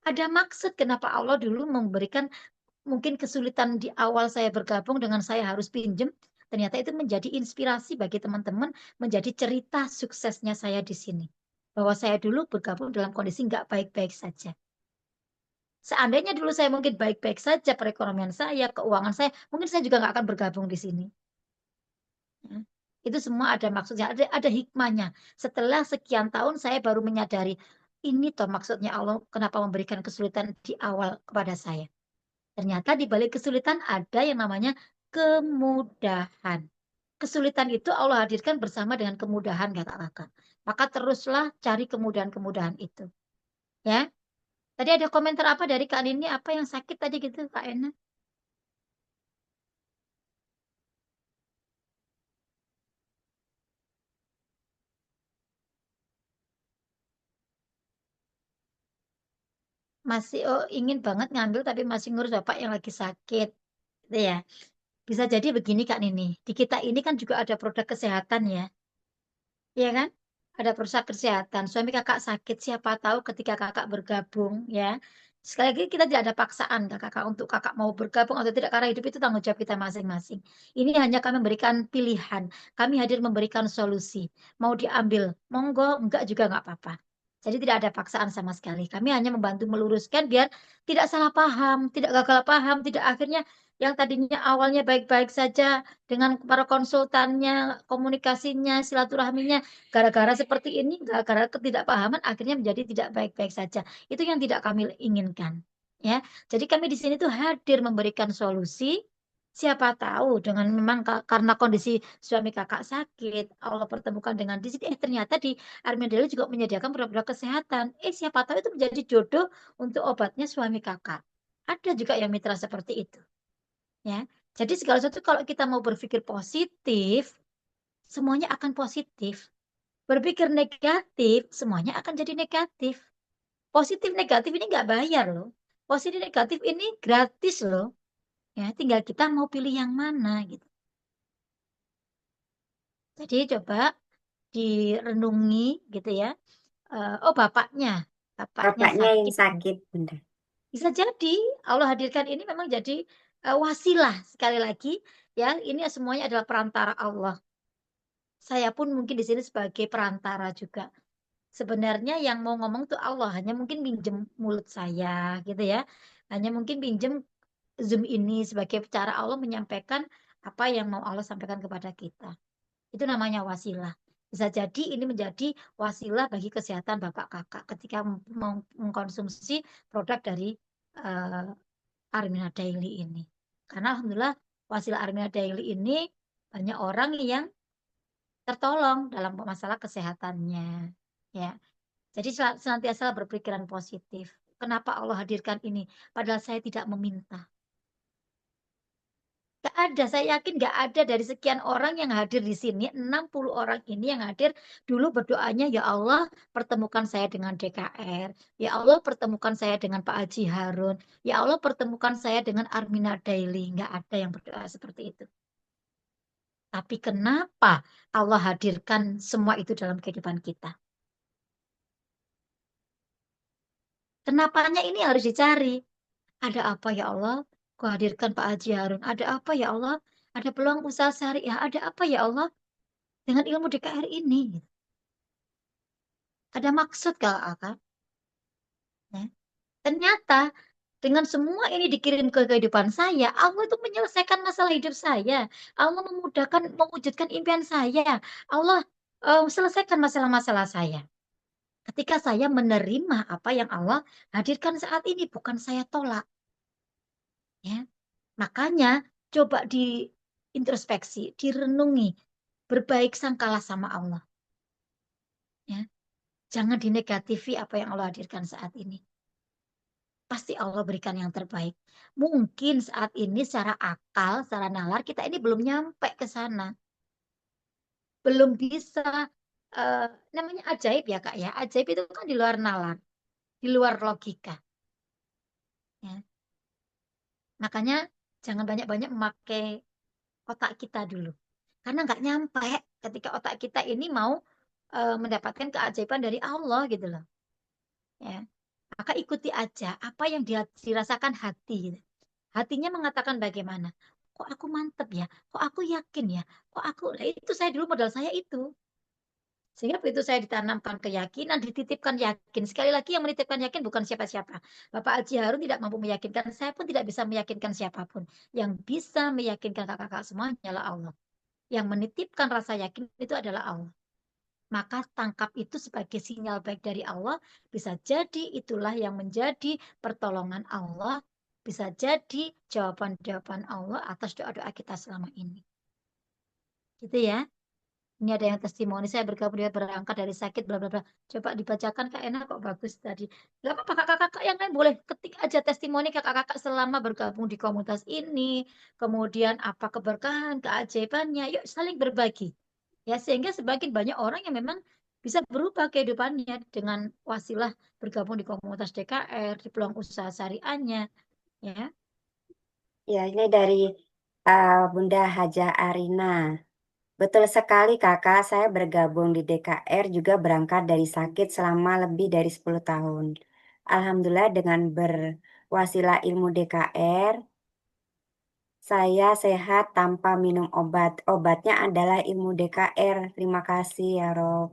ada maksud kenapa Allah dulu memberikan mungkin kesulitan di awal saya bergabung dengan saya harus pinjem. Ternyata itu menjadi inspirasi bagi teman-teman, menjadi cerita suksesnya saya di sini. Bahwa saya dulu bergabung dalam kondisi nggak baik-baik saja. Seandainya dulu saya mungkin baik-baik saja perekonomian saya, keuangan saya, mungkin saya juga nggak akan bergabung di sini. Ya. Itu semua ada maksudnya, ada hikmahnya. Setelah sekian tahun saya baru menyadari ini toh maksudnya Allah kenapa memberikan kesulitan di awal kepada saya. Ternyata di balik kesulitan ada yang namanya kemudahan. Kesulitan itu Allah hadirkan bersama dengan kemudahan kata kakak. Maka teruslah cari kemudahan-kemudahan itu. Ya. Tadi ada komentar apa dari Kak Nini? Apa yang sakit tadi gitu Kak Ena? Masih ingin banget ngambil tapi masih ngurus bapak yang lagi sakit. Gitu ya. Bisa jadi begini Kak Nini. Di kita ini kan juga ada produk kesehatan ya. Iya kan? Ada perusahaan kesehatan. Suami kakak sakit, siapa tahu ketika kakak bergabung, ya. Sekali lagi kita tidak ada paksaan kakak untuk kakak mau bergabung atau tidak karena hidup itu tanggung jawab kita masing-masing. Ini hanya kami memberikan pilihan. Kami hadir memberikan solusi. Mau diambil, monggo, enggak juga enggak apa-apa. Jadi tidak ada paksaan sama sekali. Kami hanya membantu meluruskan biar tidak salah paham, tidak gagal paham, tidak akhirnya yang tadinya awalnya baik-baik saja dengan para konsultannya, komunikasinya, silaturahminya, gara-gara seperti ini, gara-gara ketidakpahaman, akhirnya menjadi tidak baik-baik saja. Itu yang tidak kami inginkan. Ya, jadi kami di sini tuh hadir memberikan solusi. Siapa tahu dengan memang karena kondisi suami kakak sakit, Allah pertemukan dengan di sini. Ternyata di Armendelle juga menyediakan produk-produk kesehatan. Siapa tahu itu menjadi jodoh untuk obatnya suami kakak. Ada juga yang mitra seperti itu. Ya, jadi segala sesuatu kalau kita mau berpikir positif, semuanya akan positif. Berpikir negatif, semuanya akan jadi negatif. Positif negatif ini nggak bayar loh. Positif negatif ini gratis loh. Ya, tinggal kita mau pilih yang mana gitu. Jadi coba direnungi gitu ya. Oh bapaknya Bapaknya yang sakit. sakit, Bunda. Bisa jadi Allah hadirkan ini memang jadi wasilah sekali lagi ya. Ini semuanya adalah perantara Allah. Saya pun mungkin di sini sebagai perantara juga. Sebenarnya yang mau ngomong tuh Allah, hanya mungkin pinjem mulut saya gitu ya. Hanya mungkin pinjem Zoom ini sebagai cara Allah menyampaikan apa yang mau Allah sampaikan kepada kita. Itu namanya wasilah. Bisa jadi ini menjadi wasilah bagi kesehatan Bapak Kakak ketika mengkonsumsi produk dari Armina Daily ini. Karena Alhamdulillah wasilah Armina Daily ini banyak orang yang tertolong dalam masalah kesehatannya. Ya, jadi senantiasa berpikiran positif. Kenapa Allah hadirkan ini? Padahal saya tidak meminta. Gak ada, saya yakin gak ada dari sekian orang yang hadir di sini, 60 orang ini yang hadir, dulu berdoanya, ya Allah pertemukan saya dengan DKR, ya Allah pertemukan saya dengan Pak Haji Harun, ya Allah pertemukan saya dengan Armina Daily. Gak ada yang berdoa seperti itu. Tapi kenapa Allah hadirkan semua itu dalam kehidupan kita? Kenapanya ini harus dicari. Ada apa ya Allah? Kau hadirkan Pak Haji Harun. Ada apa ya Allah? Ada peluang usaha syariah. Ada apa ya Allah? Dengan ilmu DKR ini. Ada maksud kalau akak. Ya. Ternyata dengan semua ini dikirim ke kehidupan saya, Allah itu menyelesaikan masalah hidup saya. Allah memudahkan, mewujudkan impian saya. Allah selesaikan masalah-masalah saya. Ketika saya menerima apa yang Allah hadirkan saat ini, bukan saya tolak. Ya. Makanya coba diintrospeksi, direnungi, berbaik sangkalah sama Allah. Ya. Jangan dinegatifi apa yang Allah hadirkan saat ini. pasti Allah berikan yang terbaik. Mungkin saat ini secara akal, secara nalar kita ini belum nyampe ke sana, belum bisa eh, namanya ajaib ya Kak ya. Ajaib itu kan di luar nalar, di luar logika. Ya. Makanya jangan banyak-banyak memakai otak kita dulu, karena nggak nyampe ketika otak kita ini mau mendapatkan keajaiban dari Allah gitu loh. Ya. Maka ikuti aja apa yang dia dirasakan hati, gitu. Hatinya mengatakan bagaimana? Kok aku mantep ya? Kok aku yakin ya? Kok aku, nah itu saya dulu modal saya itu. Sehingga begitu saya ditanamkan keyakinan, dititipkan yakin. Sekali lagi yang menitipkan yakin bukan siapa-siapa. Bapak Haji Harun tidak mampu meyakinkan, saya pun tidak bisa meyakinkan siapapun. Yang bisa meyakinkan kakak-kakak semuanya adalah Allah. Yang menitipkan rasa yakin itu adalah Allah. Maka tangkap itu sebagai sinyal baik dari Allah. Bisa jadi itulah yang menjadi pertolongan Allah. Bisa jadi jawaban-jawaban Allah atas doa-doa kita selama ini. Gitu ya. Ini ada yang testimoni, saya bergabung dia berangkat dari sakit, bla bla bla. Coba dibacakan Kak Ena, kok bagus tadi. Gak apa-apa kakak-kakak yang lain boleh ketik aja testimoni kakak-kakak selama bergabung di komunitas ini. Kemudian apa keberkahan, keajaibannya. Yuk saling berbagi. Ya, sehingga semakin banyak orang yang memang bisa berubah kehidupannya dengan wasilah bergabung di komunitas DKR, di peluang usaha syariahnya. Ya, Ya, ini dari Bunda Haja Arina. Betul sekali kakak, saya bergabung di DKR juga berangkat dari sakit selama lebih dari 10 tahun. Alhamdulillah dengan berwasilah ilmu DKR, saya sehat tanpa minum obat. Obatnya adalah ilmu DKR. Terima kasih ya Rob.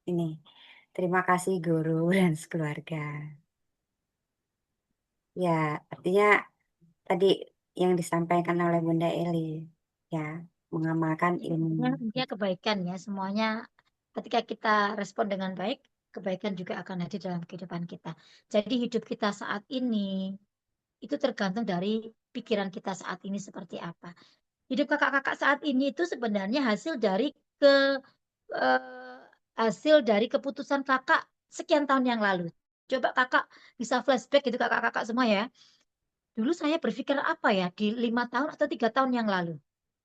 Ini, terima kasih guru dan sekeluarga. Ya, artinya tadi yang disampaikan oleh Bunda Eli, ya, mengamalkan jadi ilmu. intinya kebaikan ya, semuanya ketika kita respon dengan baik, kebaikan juga akan hadir dalam kehidupan kita. Jadi hidup kita saat ini itu tergantung dari pikiran kita saat ini seperti apa. Hidup kakak-kakak saat ini itu sebenarnya ke eh, hasil dari keputusan kakak sekian tahun yang lalu. Coba kakak bisa flashback gitu kakak-kakak semua ya. Dulu saya berpikir apa ya di 5 tahun atau 3 tahun yang lalu.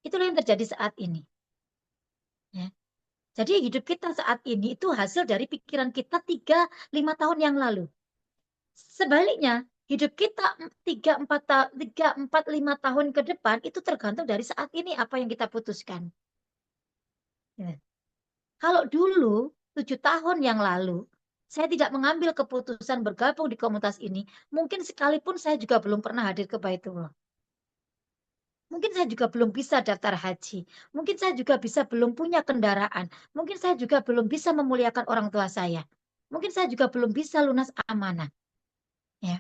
Itulah yang terjadi saat ini. Ya. Jadi hidup kita saat ini itu hasil dari pikiran kita 3, 5 tahun yang lalu. Sebaliknya, hidup kita 3, 4, 5 tahun ke depan itu tergantung dari saat ini apa yang kita putuskan. Ya. Kalau dulu 7 tahun yang lalu saya tidak mengambil keputusan bergabung di komunitas ini, mungkin sekalipun saya juga belum pernah hadir ke Baitullah. Mungkin saya juga belum bisa daftar haji. Mungkin saya juga belum punya kendaraan. Mungkin saya juga belum bisa memuliakan orang tua saya. Mungkin saya juga belum bisa lunas amanah. Ya.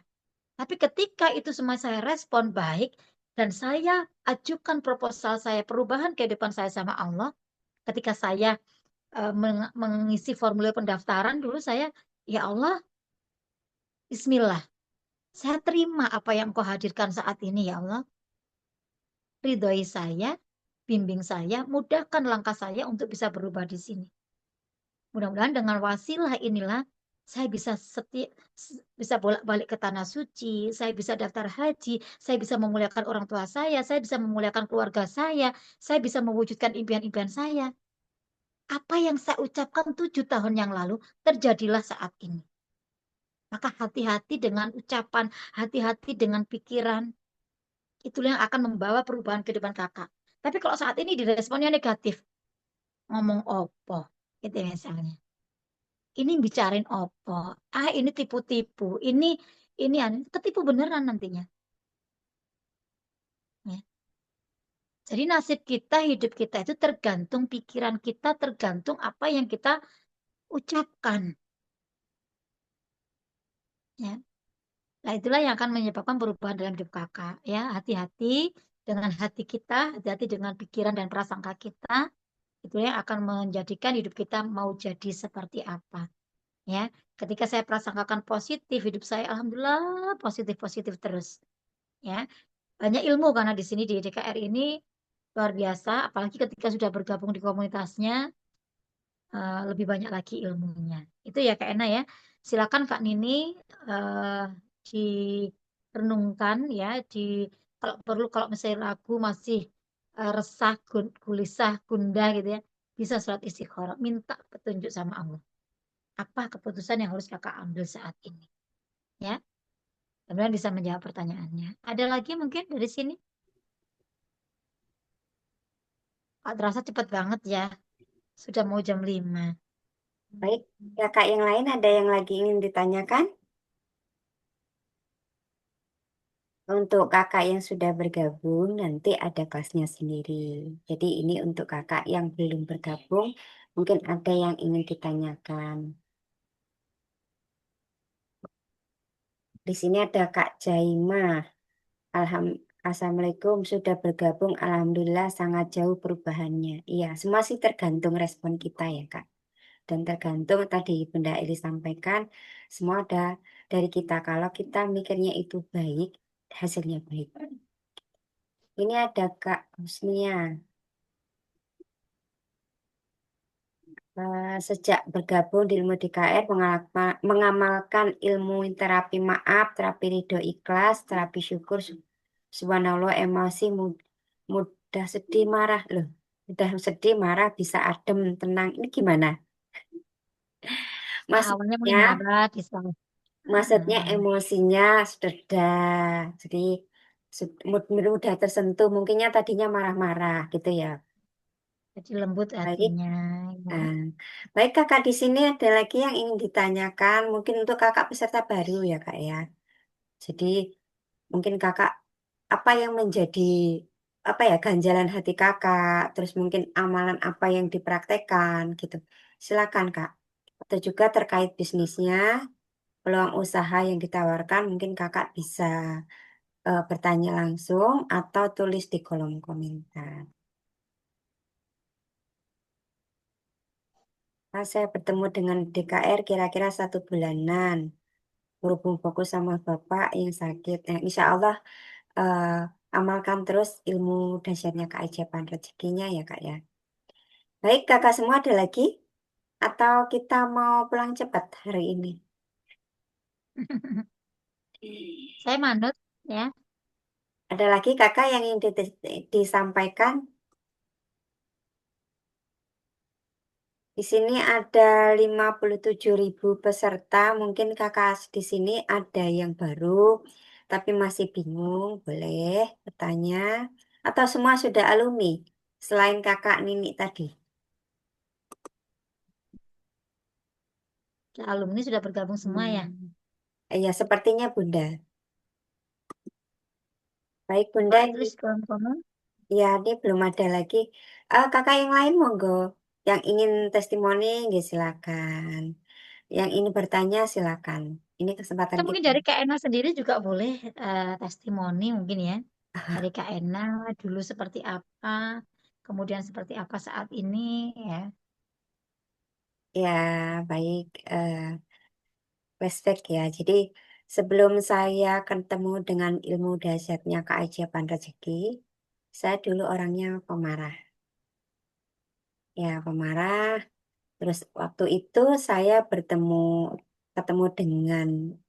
Tapi ketika itu semua saya respon baik dan saya ajukan proposal saya perubahan kehidupan saya sama Allah, ketika saya mengisi formulir pendaftaran dulu saya, ya Allah, Bismillah, saya terima apa yang Engkau hadirkan saat ini ya Allah. Ridhoi saya, bimbing saya, mudahkan langkah saya untuk bisa berubah di sini. Mudah-mudahan dengan wasilah inilah saya bisa bolak-balik ke tanah suci, saya bisa daftar haji, saya bisa memuliakan orang tua saya bisa memuliakan keluarga saya bisa mewujudkan impian-impian saya. Apa yang saya ucapkan 7 tahun yang lalu terjadilah saat ini. Maka hati-hati dengan ucapan, hati-hati dengan pikiran. Itulah yang akan membawa perubahan kehidupan kakak. Tapi kalau saat ini diresponnya negatif, ngomong opo, gitu misalnya. Ini bicarain opo, ini tipu-tipu, ini ketipu beneran nantinya. Ya. Jadi nasib kita, hidup kita itu tergantung pikiran kita, tergantung apa yang kita ucapkan. Ya. Nah, itulah yang akan menyebabkan perubahan dalam hidup kakak. Ya, hati-hati dengan hati kita, hati-hati dengan pikiran dan prasangka kita. Itu yang akan menjadikan hidup kita mau jadi seperti apa. Ya, ketika saya prasangkakan positif, hidup saya alhamdulillah positif-positif terus. Ya, banyak ilmu karena di sini di DKR ini luar biasa. Apalagi ketika sudah bergabung di komunitasnya, lebih banyak lagi ilmunya. Itu ya Kak Ena ya. Silakan Kak Nini, eh, direnungkan ya, kalau perlu kalau misalnya ragu masih resah, gulisah, gundah gitu ya, bisa sholat istikharah, minta petunjuk sama Allah. Apa keputusan yang harus kakak ambil saat ini? Ya, kemudian bisa menjawab pertanyaannya. Ada lagi mungkin dari sini? Kak, terasa cepet banget ya. Sudah mau jam 5. Baik, kakak yang lain ada yang lagi ingin ditanyakan? Untuk kakak yang sudah bergabung, nanti ada kelasnya sendiri. Jadi ini untuk kakak yang belum bergabung, mungkin ada yang ingin ditanyakan. Di sini ada Kak Jaima. Assalamualaikum, sudah bergabung. Alhamdulillah sangat jauh perubahannya. Iya, semua sih tergantung respon kita ya Kak. Dan tergantung tadi Bunda Eli sampaikan, semua ada dari kita. Kalau kita mikirnya itu baik, hasilnya baik. Ini ada Kak Husnia. Sejak bergabung di ilmu DKR, mengamalkan ilmu terapi maaf, terapi ridho ikhlas, terapi syukur, subhanallah, emosi, mudah sedih, marah. Loh, mudah sedih, marah, bisa adem, tenang. Ini gimana? Nah, awalnya mulai Maksudnya, marah, bisa. maksudnya emosinya sudah. Jadi, mood udah tersentuh. Mungkinnya tadinya marah-marah gitu ya. Jadi lembut Baik. hatinya. Ya. Nah, baik kakak di sini ada lagi yang ingin ditanyakan, mungkin untuk kakak peserta baru ya kak ya. Jadi mungkin kakak apa yang menjadi apa ya ganjalan hati kakak, terus mungkin amalan apa yang dipraktekkan gitu. Silakan kak. Atau juga terkait bisnisnya, peluang usaha yang ditawarkan, mungkin kakak bisa bertanya langsung atau tulis di kolom komentar. Nah, saya bertemu dengan DKR kira-kira 1 bulanan. Berhubung fokus sama bapak yang sakit. Nah, insya Allah eh, amalkan terus ilmu dahsyatnya keajaiban rezekinya ya kak ya. Baik kakak semua ada lagi? Atau kita mau pulang cepat hari ini? Saya manut ya. Ada lagi kakak yang ingin disampaikan? Di sini ada 57.000 peserta. Mungkin kakak di sini ada yang baru, tapi masih bingung. Boleh bertanya. Atau semua sudah alumni, selain kakak Nini tadi. Alumni sudah bergabung semua ya. Ya, sepertinya Bunda. Baik Bunda, Boleh ini, tulis kolom komen. ya ini belum ada lagi. Kakak yang lain monggo. Yang ingin testimoni, ya silakan. Yang ini bertanya silakan. Ini kesempatan Atau mungkin kita. dari Kak Ena sendiri juga boleh testimoni mungkin ya. Dari Kak Ena dulu seperti apa, kemudian seperti apa saat ini ya. Ya, baik. Flashback ya. Jadi sebelum saya ketemu dengan ilmu dahsyatnya keajaiban rezeki, saya dulu orangnya pemarah. Ya, pemarah. Terus waktu itu saya ketemu dengan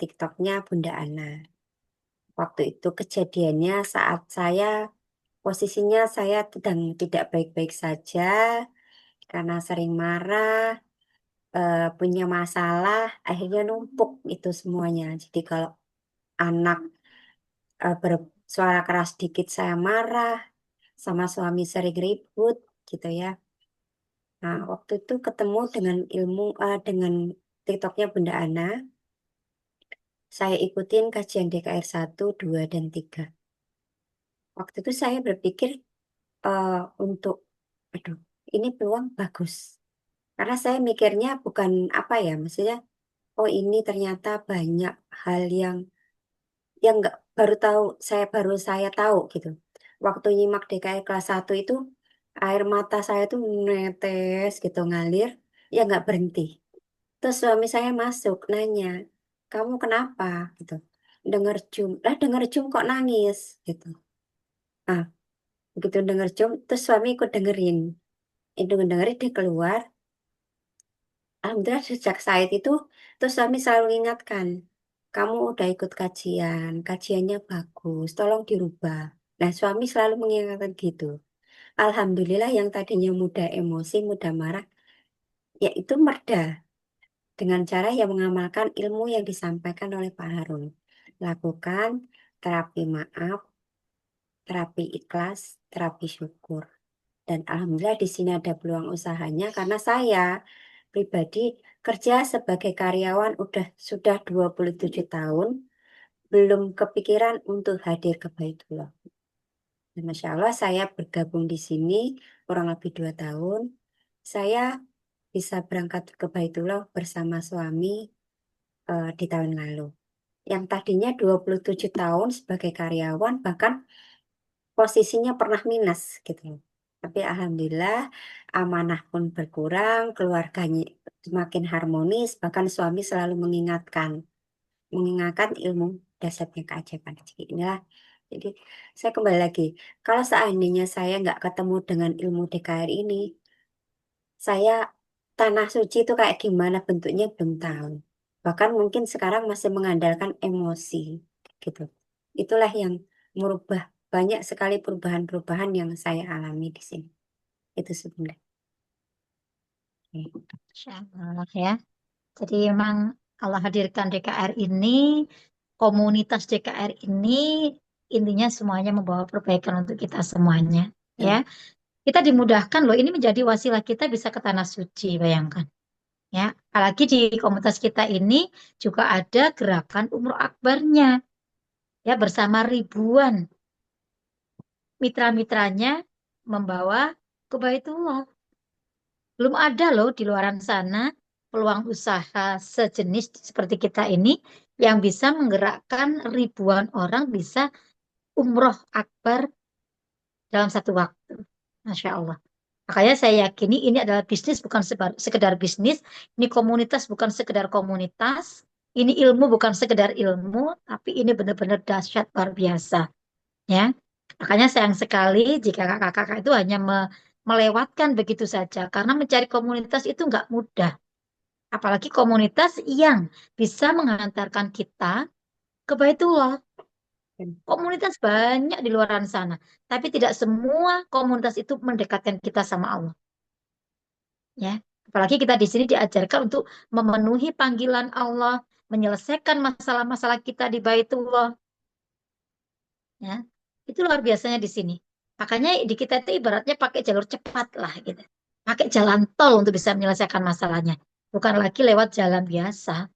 TikToknya Bunda Ana. Waktu itu kejadiannya saat posisinya saya sedang tidak baik-baik saja karena sering marah, punya masalah, akhirnya numpuk itu semuanya. Jadi kalau anak bersuara keras dikit saya marah, sama suami sering ribut gitu ya. Nah, waktu itu ketemu dengan dengan TikToknya Bunda Ana, saya ikutin kajian DKR 1, 2, dan 3. Waktu itu saya berpikir eh, untuk, aduh, ini peluang bagus. Karena saya mikirnya bukan apa ya, maksudnya, oh ini ternyata banyak hal yang nggak baru saya tahu gitu. Waktu nyimak DKR kelas 1 itu air mata saya tuh netes gitu ngalir, ya nggak berhenti. Terus suami saya masuk nanya, kamu kenapa? Gitu. Denger Jum kok nangis gitu. Ah, begitu denger Jum, terus suami ikut dengerin. Itu dengerin dia keluar. Alhamdulillah sejak saat itu, terus suami selalu ingatkan. kamu udah ikut kajian, kajiannya bagus, tolong dirubah. Nah, suami selalu mengingatkan gitu. Alhamdulillah yang tadinya mudah emosi, mudah marah, yaitu merda dengan cara yang mengamalkan ilmu yang disampaikan oleh Pak Harun. Lakukan terapi maaf, terapi ikhlas, terapi syukur. Dan alhamdulillah di sini ada peluang usahanya karena saya pribadi kerja sebagai karyawan sudah 27 tahun, belum kepikiran untuk hadir ke Baitullah. Dan Masya Allah saya bergabung di sini kurang lebih 2 tahun. Saya bisa berangkat ke Baitullah bersama suami di tahun lalu. Yang tadinya 27 tahun sebagai karyawan bahkan posisinya pernah minus gitu loh. Tapi alhamdulillah amanah pun berkurang, keluarganya semakin harmonis, bahkan suami selalu mengingatkan ilmu dasarnya keajaiban. Jadi inilah, jadi saya kembali lagi, kalau seandainya saya nggak ketemu dengan ilmu DKR ini, saya tanah suci itu kayak gimana bentuknya belum tahu. Bahkan mungkin sekarang masih mengandalkan emosi gitu. Itulah yang merubah banyak sekali perubahan-perubahan yang saya alami di sini. Itu sebenarnya. Oke. Insya Allah ya. Jadi memang Allah hadirkan DKR ini, komunitas DKR ini intinya semuanya membawa perbaikan untuk kita semuanya. Ya, Betul. kita dimudahkan loh. Ini menjadi wasilah kita bisa ke tanah suci, bayangkan. Ya, apalagi di komunitas kita ini juga ada gerakan Umroh Akbarnya, ya bersama ribuan mitra-mitranya membawa ke Baitullah. Belum ada loh di luaran sana peluang usaha sejenis seperti kita ini yang bisa menggerakkan ribuan orang bisa umroh akbar dalam satu waktu. Masya Allah. Makanya saya yakini ini adalah bisnis bukan sekedar bisnis, ini komunitas bukan sekedar komunitas, ini ilmu bukan sekedar ilmu, tapi ini benar-benar dahsyat luar biasa. Ya, makanya sayang sekali jika kakak-kakak itu hanya melewatkan begitu saja, karena mencari komunitas itu nggak mudah. Apalagi komunitas yang bisa menghantarkan kita ke Baitullah. Komunitas banyak di luar sana, tapi tidak semua komunitas itu mendekatkan kita sama Allah. Ya, apalagi kita di sini diajarkan untuk memenuhi panggilan Allah, menyelesaikan masalah-masalah kita di Baitullah. Ya, itu luar biasanya di sini. Makanya di kita itu ibaratnya pakai jalur cepat lah gitu. Pakai jalan tol untuk bisa menyelesaikan masalahnya. Bukan lagi lewat jalan biasa.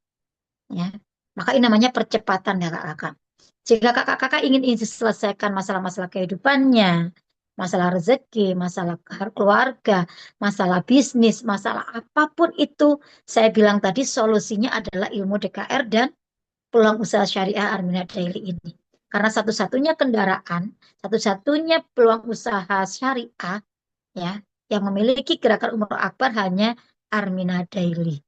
Ya, maka ini namanya percepatan ya kakak-kakak. Jika kakak-kakak ingin selesaikan masalah-masalah kehidupannya, masalah rezeki, masalah keluarga, masalah bisnis, masalah apapun itu, saya bilang tadi solusinya adalah ilmu DKR dan peluang usaha syariah Armina Daily ini. Karena satu-satunya kendaraan, satu-satunya peluang usaha syariah ya yang memiliki gerakan umroh akbar hanya Armina Daily.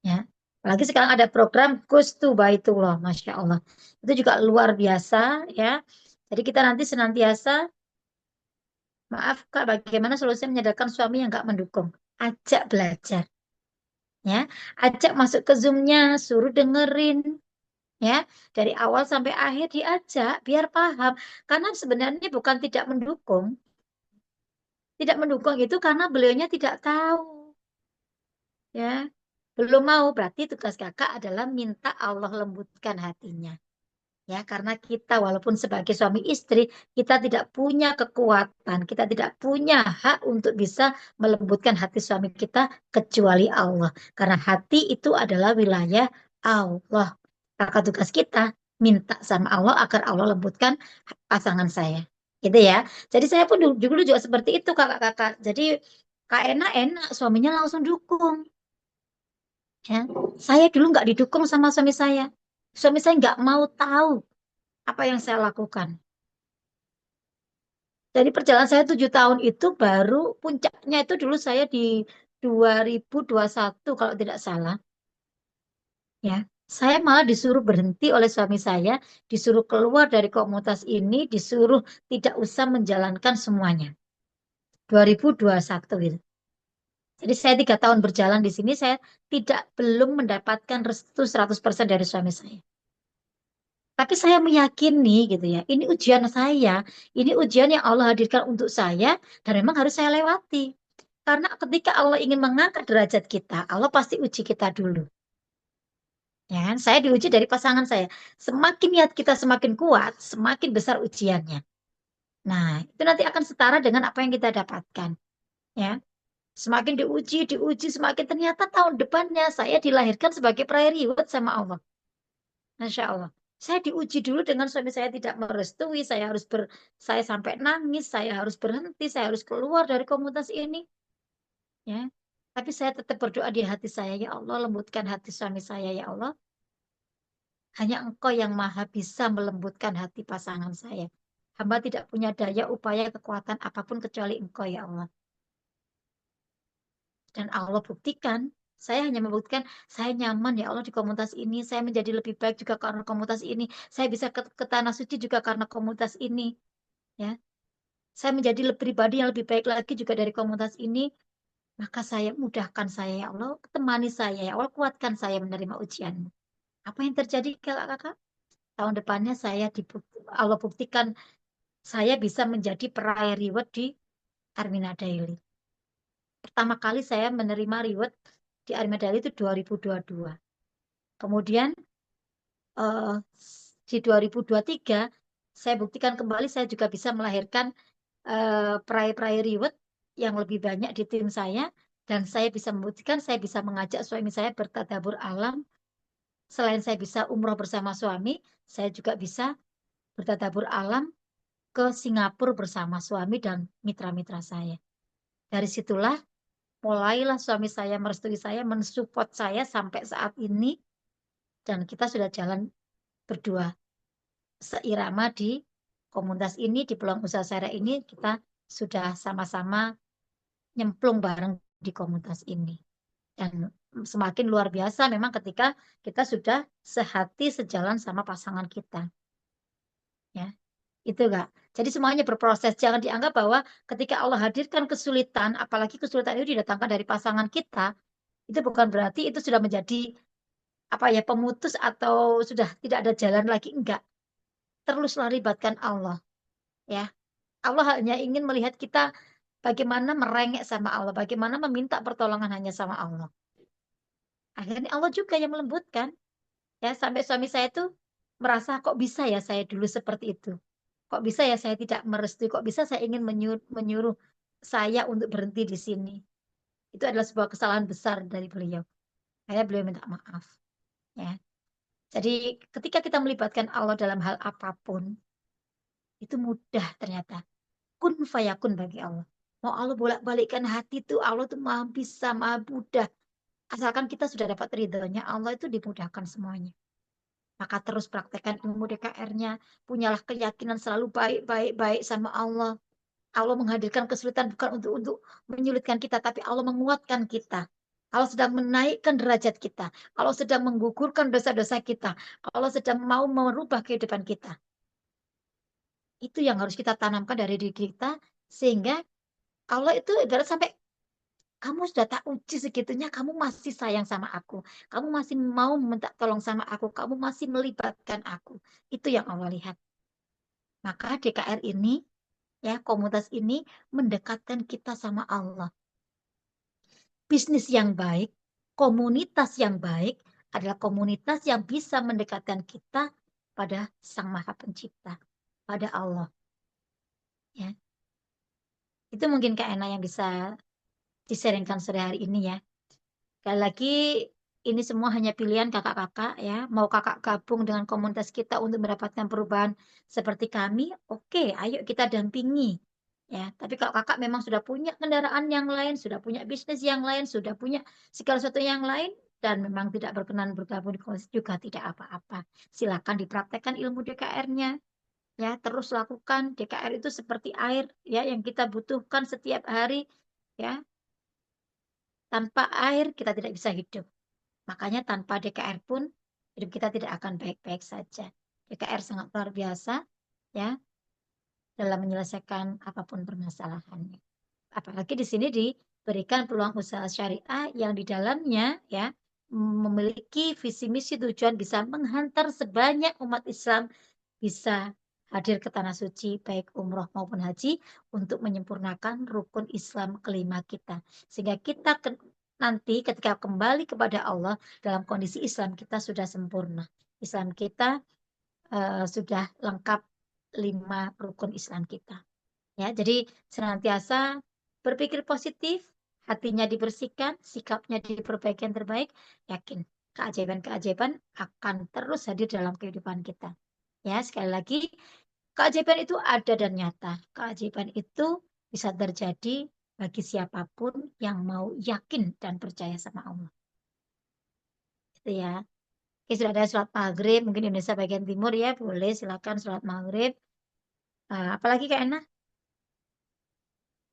Ya. Apalagi sekarang ada program Gustu Baitullah, Masya Allah. Itu juga luar biasa ya. Jadi kita nanti senantiasa, maaf Kak, bagaimana solusi menyadarkan suami yang nggak mendukung? Ajak belajar, ya. Ajak masuk ke Zoom-nya, suruh dengerin, ya. Dari awal sampai akhir diajak, biar paham. Karena sebenarnya bukan tidak mendukung. Tidak mendukung itu karena beliaunya tidak tahu, ya. Belum mau, berarti tugas kakak adalah minta Allah lembutkan hatinya. Ya, karena kita walaupun sebagai suami istri, kita tidak punya kekuatan, kita tidak punya hak untuk bisa melembutkan hati suami kita kecuali Allah. Karena hati itu adalah wilayah Allah. Maka tugas kita minta sama Allah agar Allah lembutkan pasangan saya. Gitu ya. Jadi saya pun dulu juga seperti itu kakak-kakak. Jadi kak enak-enak suaminya langsung dukung. Ya. Saya dulu nggak didukung sama suami saya. Suami saya nggak mau tahu apa yang saya lakukan. Dari perjalanan saya 7 tahun itu baru puncaknya itu dulu saya di 2021 kalau tidak salah. Ya, saya malah disuruh berhenti oleh suami saya, disuruh keluar dari komunitas ini, disuruh tidak usah menjalankan semuanya. 2021 itu. Jadi saya 3 tahun berjalan di sini, saya belum mendapatkan restu 100% dari suami saya. Tapi saya meyakini gitu ya, ini ujian saya, ini ujian yang Allah hadirkan untuk saya, dan memang harus saya lewati. Karena ketika Allah ingin mengangkat derajat kita, Allah pasti uji kita dulu. Ya kan? Saya diuji dari pasangan saya. Semakin niat kita semakin kuat, semakin besar ujiannya. Nah, itu nanti akan setara dengan apa yang kita dapatkan. Ya, semakin diuji, diuji, semakin ternyata tahun depannya saya dilahirkan sebagai peraih reward sama Allah. Masya Allah. Saya diuji dulu dengan suami saya tidak merestui, saya sampai nangis, saya harus berhenti, saya harus keluar dari komunitas ini. Ya, tapi saya tetap berdoa di hati saya, ya Allah, lembutkan hati suami saya, ya Allah. Hanya Engkau yang maha bisa melembutkan hati pasangan saya. Hamba tidak punya daya, upaya, kekuatan apapun kecuali Engkau, ya Allah. Dan Allah buktikan, saya hanya membuktikan, saya nyaman ya Allah di komunitas ini, saya menjadi lebih baik juga karena komunitas ini, saya bisa ke tanah suci juga karena komunitas ini, ya. Saya menjadi pribadi yang lebih baik lagi juga dari komunitas ini, maka saya mudahkan saya ya Allah, temani saya ya Allah, kuatkan saya menerima ujianmu. Apa yang terjadi kakak-kakak? Tahun depannya Allah buktikan saya bisa menjadi peraih reward di Armina Daily. Pertama kali saya menerima reward di Armina Daily itu 2022. Kemudian eh, di 2023 saya buktikan kembali saya juga bisa melahirkan peraih-peraih reward yang lebih banyak di tim saya, dan saya bisa membuktikan saya bisa mengajak suami saya bertadabur alam. Selain saya bisa umroh bersama suami, saya juga bisa bertadabur alam ke Singapura bersama suami dan mitra-mitra saya. Dari situlah mulailah suami saya merestui saya, mensupport saya sampai saat ini, dan kita sudah jalan berdua seirama di komunitas ini, di peluang usaha syariah ini, kita sudah sama-sama nyemplung bareng di komunitas ini. Dan semakin luar biasa memang ketika kita sudah sehati sejalan sama pasangan kita. Ya, itu enggak. Jadi semuanya berproses. Jangan dianggap bahwa ketika Allah hadirkan kesulitan, apalagi kesulitan itu didatangkan dari pasangan kita, itu bukan berarti itu sudah menjadi apa ya pemutus atau sudah tidak ada jalan lagi. Enggak. Teruslah libatkan Allah. Ya, Allah hanya ingin melihat kita bagaimana merengek sama Allah, bagaimana meminta pertolongan hanya sama Allah. Akhirnya Allah juga yang melembutkan. Ya, sampai suami saya itu merasa kok bisa ya saya dulu seperti itu. Kok bisa ya saya tidak merestui, kok bisa saya ingin menyuruh saya untuk berhenti di sini. Itu adalah sebuah kesalahan besar dari beliau. Akhirnya beliau minta maaf. Ya. Jadi ketika kita melibatkan Allah dalam hal apapun, itu mudah ternyata. Kun fayakun bagi Allah. Mau Allah bolak-balikkan hati itu, Allah tuh maha bisa, maha mudah. Asalkan kita sudah dapat ridhonya, Allah itu dimudahkan semuanya. Maka terus praktekkan ilmu DKR-nya. Punyalah keyakinan selalu baik-baik sama Allah. Allah menghadirkan kesulitan bukan untuk menyulitkan kita, tapi Allah menguatkan kita. Allah sedang menaikkan derajat kita. Allah sedang menggugurkan dosa-dosa kita. Allah sedang mau merubah kehidupan kita. Itu yang harus kita tanamkan dari diri kita, sehingga Allah itu ibarat sampai kamu sudah tak uji segitunya, kamu masih sayang sama aku. Kamu masih mau minta tolong sama aku. Kamu masih melibatkan aku. Itu yang Allah lihat. Maka DKR ini, ya komunitas ini mendekatkan kita sama Allah. Bisnis yang baik, komunitas yang baik adalah komunitas yang bisa mendekatkan kita pada Sang Maha Pencipta, pada Allah. Ya, itu mungkin Kak Ena yang bisa disaringkan sore hari ini ya. Sekali lagi, ini semua hanya pilihan kakak-kakak ya. Mau kakak gabung dengan komunitas kita untuk mendapatkan perubahan seperti kami, oke, ayo kita dampingi. Ya, tapi kalau kakak memang sudah punya kendaraan yang lain, sudah punya bisnis yang lain, sudah punya segala sesuatu yang lain, dan memang tidak berkenan bergabung di komunitas juga tidak apa-apa. Silakan dipraktekkan ilmu DKR-nya. Ya, terus lakukan. DKR itu seperti air ya yang kita butuhkan setiap hari ya. Tanpa air kita tidak bisa hidup. Makanya tanpa DKR pun hidup kita tidak akan baik-baik saja. DKR sangat luar biasa ya dalam menyelesaikan apapun permasalahannya. Apalagi di sini berikan peluang usaha syariah yang di dalamnya ya memiliki visi misi tujuan bisa menghantar sebanyak umat Islam bisa hadir ke tanah suci baik umroh maupun haji untuk menyempurnakan rukun Islam kelima kita. Sehingga kita nanti ketika kembali kepada Allah dalam kondisi Islam kita sudah sempurna. Islam kita sudah lengkap 5 rukun Islam kita. Ya, jadi senantiasa berpikir positif, hatinya dibersihkan, sikapnya diperbaiki yang terbaik, yakin keajaiban-keajaiban akan terus hadir dalam kehidupan kita. Ya, sekali lagi, keajaiban itu ada dan nyata. Keajaiban itu bisa terjadi bagi siapapun yang mau yakin dan percaya sama Allah. Itu ya. Oke, sudah ada sholat maghrib, mungkin Indonesia bagian timur ya, boleh silakan sholat maghrib. Apalagi Kak Ena?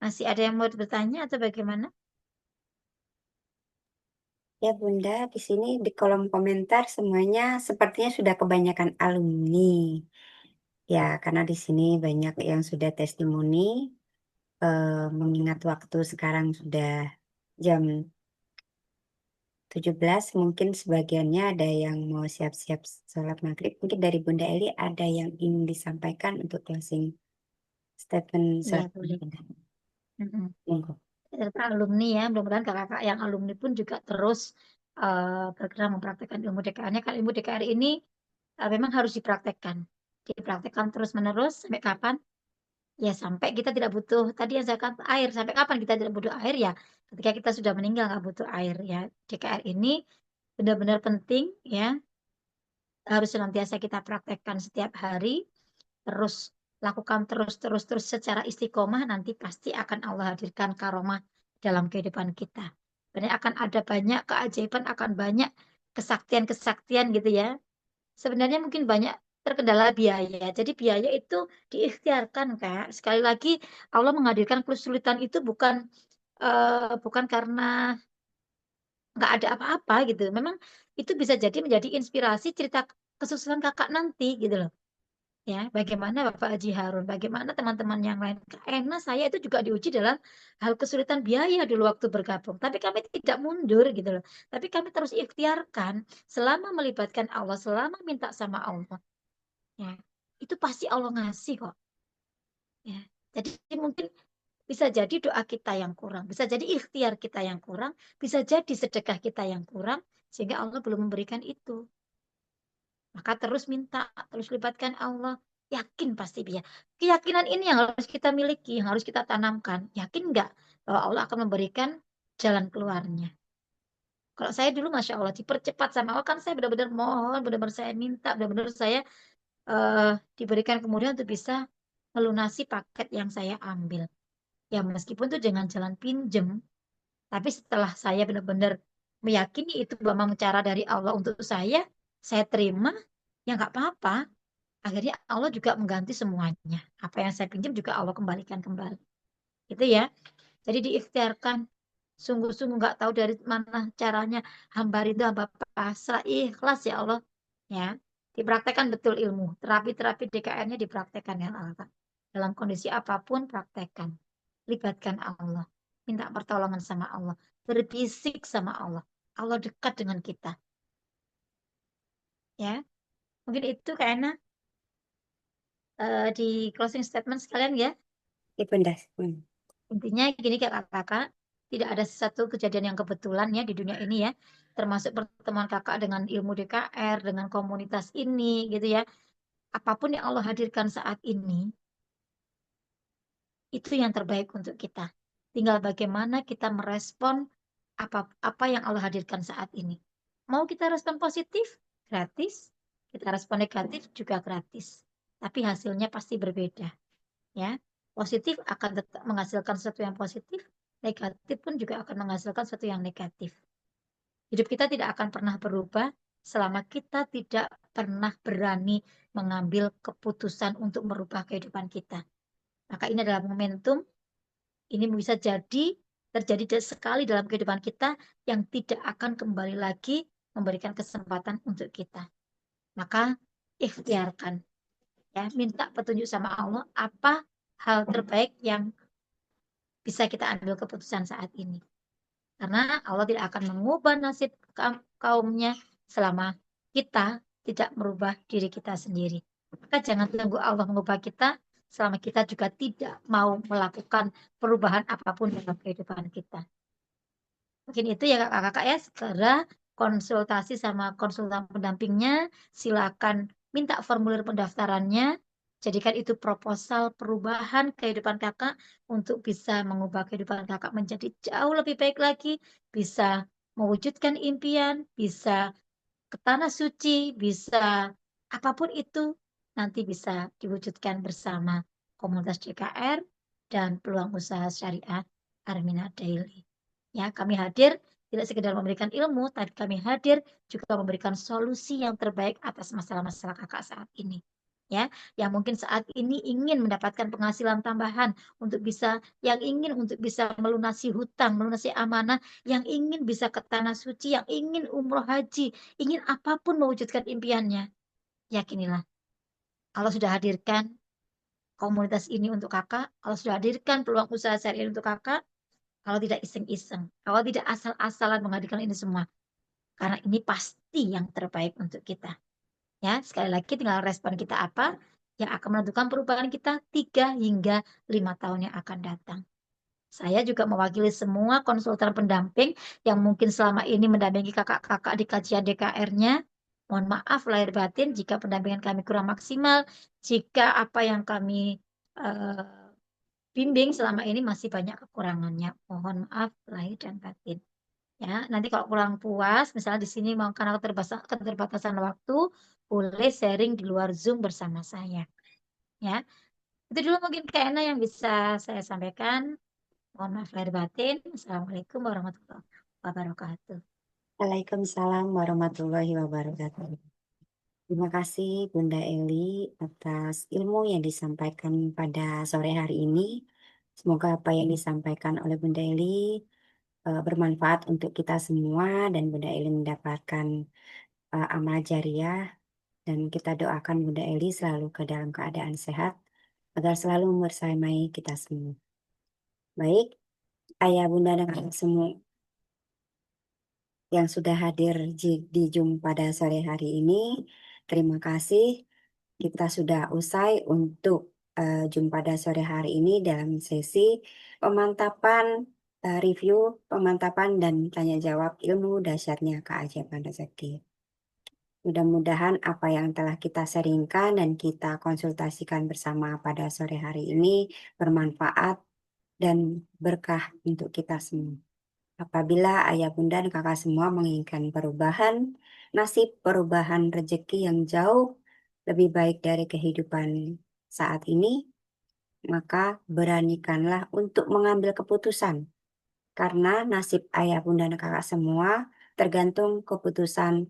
Masih ada yang mau bertanya atau bagaimana? Ya Bunda, di sini di kolom komentar semuanya sepertinya sudah kebanyakan alumni. Ya, karena di sini banyak yang sudah testimoni, mengingat waktu sekarang sudah jam 17, mungkin sebagiannya ada yang mau siap-siap sholat maghrib. Mungkin dari Bunda Eli ada yang ingin disampaikan untuk closing statement Iya, sholat boleh. maghrib. Mm-mm. Monggo. Serta alumni ya, mudah-mudahan kakak-kakak yang alumni pun juga terus bergerak mempraktekkan ilmu DKR-nya. Kalau ilmu DKR ini memang harus dipraktekkan. Dipraktekkan terus-menerus sampai kapan? Ya sampai kita tidak butuh, tadi yang saya kata air, sampai kapan kita tidak butuh air ya? Ketika kita sudah meninggal nggak butuh air ya. DKR ini benar-benar penting ya, harus senantiasa kita praktekkan setiap hari, terus lakukan terus secara istiqomah, nanti pasti akan Allah hadirkan karomah dalam kehidupan kita. Benar akan ada banyak keajaiban, akan banyak kesaktian-kesaktian gitu ya. Sebenarnya mungkin banyak terkendala biaya. Jadi biaya itu diikhtiarkan, Kak. Sekali lagi Allah menghadirkan kesulitan itu bukan karena nggak ada apa-apa gitu. Memang itu bisa jadi menjadi inspirasi cerita kesuksesan kakak nanti gitu loh. Ya, bagaimana Bapak Haji Harun, bagaimana teman-teman yang lain. Karena saya itu juga diuji dalam hal kesulitan biaya dulu waktu bergabung. Tapi kami tidak mundur gitu loh. Tapi kami terus ikhtiarkan selama melibatkan Allah, selama minta sama Allah. Ya, itu pasti Allah ngasih kok. Ya, jadi mungkin bisa jadi doa kita yang kurang, bisa jadi ikhtiar kita yang kurang, bisa jadi sedekah kita yang kurang, sehingga Allah belum memberikan itu. Maka terus minta, terus libatkan Allah. Yakin pasti dia. Keyakinan ini yang harus kita miliki, yang harus kita tanamkan. Yakin nggak bahwa Allah akan memberikan jalan keluarnya? Kalau saya dulu, Masya Allah, dipercepat sama Allah, kan saya benar-benar mohon, benar-benar saya minta, benar-benar saya eh, diberikan kemudian untuk bisa melunasi paket yang saya ambil. Ya meskipun itu dengan jalan pinjem, tapi setelah saya benar-benar meyakini itu memang cara dari Allah untuk saya terima, ya nggak apa-apa. Akhirnya Allah juga mengganti semuanya. Apa yang saya pinjam juga Allah kembalikan kembali. Gitu ya. Jadi diikhtiarkan. Sungguh-sungguh nggak tahu dari mana caranya. Hamba ridho, hamba pasrah, ikhlas ya Allah. Ya. Dipraktekkan betul ilmu. Terapi-terapi DKR-nya dipraktekkan ya Allah. Dalam kondisi apapun praktekkan. Libatkan Allah. Minta pertolongan sama Allah. Berbisik sama Allah. Allah dekat dengan kita. Ya. Mungkin itu kayaknya di closing statement sekalian ya. Ya Bunda. Intinya gini kakak-kakak, tidak ada satu kejadian yang kebetulan ya di dunia ini ya, termasuk pertemuan kakak dengan ilmu DKR, dengan komunitas ini gitu ya. Apapun yang Allah hadirkan saat ini, itu yang terbaik untuk kita. Tinggal bagaimana kita merespon apa yang Allah hadirkan saat ini. Mau kita respon positif, gratis. Kita respon negatif juga gratis. Tapi hasilnya pasti berbeda. Ya, positif akan tetap menghasilkan sesuatu yang positif, negatif pun juga akan menghasilkan sesuatu yang negatif. Hidup kita tidak akan pernah berubah selama kita tidak pernah berani mengambil keputusan untuk merubah kehidupan kita. Maka ini adalah momentum, ini bisa jadi terjadi sekali dalam kehidupan kita yang tidak akan kembali lagi memberikan kesempatan untuk kita. Maka ikhtiarkan, ya, minta petunjuk sama Allah apa hal terbaik yang bisa kita ambil keputusan saat ini. Karena Allah tidak akan mengubah nasib kaumnya selama kita tidak merubah diri kita sendiri. Maka jangan tunggu Allah mengubah kita selama kita juga tidak mau melakukan perubahan apapun dalam kehidupan kita. Mungkin itu ya kakak-kakak ya, segera konsultasi sama konsultan pendampingnya, silakan minta formulir pendaftarannya, jadikan itu proposal perubahan kehidupan kakak untuk bisa mengubah kehidupan kakak menjadi jauh lebih baik lagi, bisa mewujudkan impian, bisa ke tanah suci, bisa apapun itu nanti bisa diwujudkan bersama komunitas JKR dan peluang usaha syariah Armina Daily. Ya, kami hadir tidak sekedar memberikan ilmu, tapi kami hadir juga memberikan solusi yang terbaik atas masalah-masalah kakak saat ini. Ya, yang mungkin saat ini ingin mendapatkan penghasilan tambahan yang ingin untuk bisa melunasi hutang, melunasi amanah, yang ingin bisa ke tanah suci, yang ingin umroh haji, ingin apapun mewujudkan impiannya. Yakinilah, Allah sudah hadirkan komunitas ini untuk kakak, Allah sudah hadirkan peluang usaha syariah untuk kakak, kalau tidak iseng-iseng, kalau tidak asal-asalan menghadirkan ini semua. Karena ini pasti yang terbaik untuk kita. Ya, sekali lagi tinggal respon kita apa yang akan menentukan perubahan kita 3 hingga 5 tahun yang akan datang. Saya juga mewakili semua konsultan pendamping yang mungkin selama ini mendampingi kakak-kakak di kajian DKR-nya. Mohon maaf lahir batin jika pendampingan kami kurang maksimal, jika apa yang kami eh, bimbing selama ini masih banyak kekurangannya. Mohon maaf lahir dan batin. Ya, nanti kalau kurang puas, misalnya di sini mau karena keterbatasan waktu, boleh sharing di luar Zoom bersama saya. Ya, itu dulu mungkin kayaknya yang bisa saya sampaikan. Mohon maaf lahir batin. Assalamualaikum warahmatullahi wabarakatuh. Waalaikumsalam warahmatullahi wabarakatuh. Terima kasih Bunda Eli atas ilmu yang disampaikan pada sore hari ini. Semoga apa yang disampaikan oleh Bunda Eli bermanfaat untuk kita semua dan Bunda Eli mendapatkan amal jariah, dan kita doakan Bunda Eli selalu ke dalam keadaan sehat agar selalu membersamai kita semua. Baik, ayah bunda dan kakak semua yang sudah hadir di Zoom pada sore hari ini, terima kasih. Kita sudah usai untuk Zoom pada sore hari ini dalam sesi pemantapan, review, pemantapan dan tanya jawab ilmu dahsyatnya keajaiban rezeki. Mudah-mudahan apa yang telah kita sharingkan dan kita konsultasikan bersama pada sore hari ini bermanfaat dan berkah untuk kita semua. Apabila ayah bunda dan kakak semua menginginkan perubahan nasib, perubahan rezeki yang jauh lebih baik dari kehidupan saat ini, maka beranikanlah untuk mengambil keputusan. Karena nasib ayah bunda dan kakak semua tergantung keputusan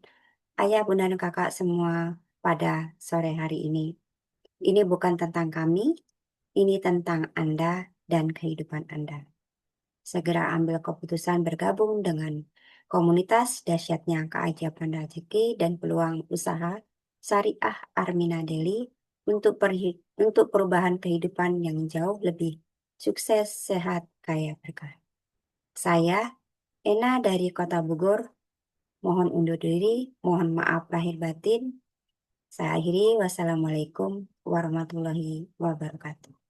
ayah bunda dan kakak semua pada sore hari ini. Ini bukan tentang kami, ini tentang Anda dan kehidupan Anda. Segera ambil keputusan bergabung dengan komunitas dahsyatnya keajaiban rezeki dan peluang usaha Syariah Armina Deli untuk perubahan kehidupan yang jauh lebih sukses, sehat, kaya berkah. Saya, Ena dari Kota Bogor, mohon undur diri, mohon maaf lahir batin. Saya akhiri, wassalamualaikum warahmatullahi wabarakatuh.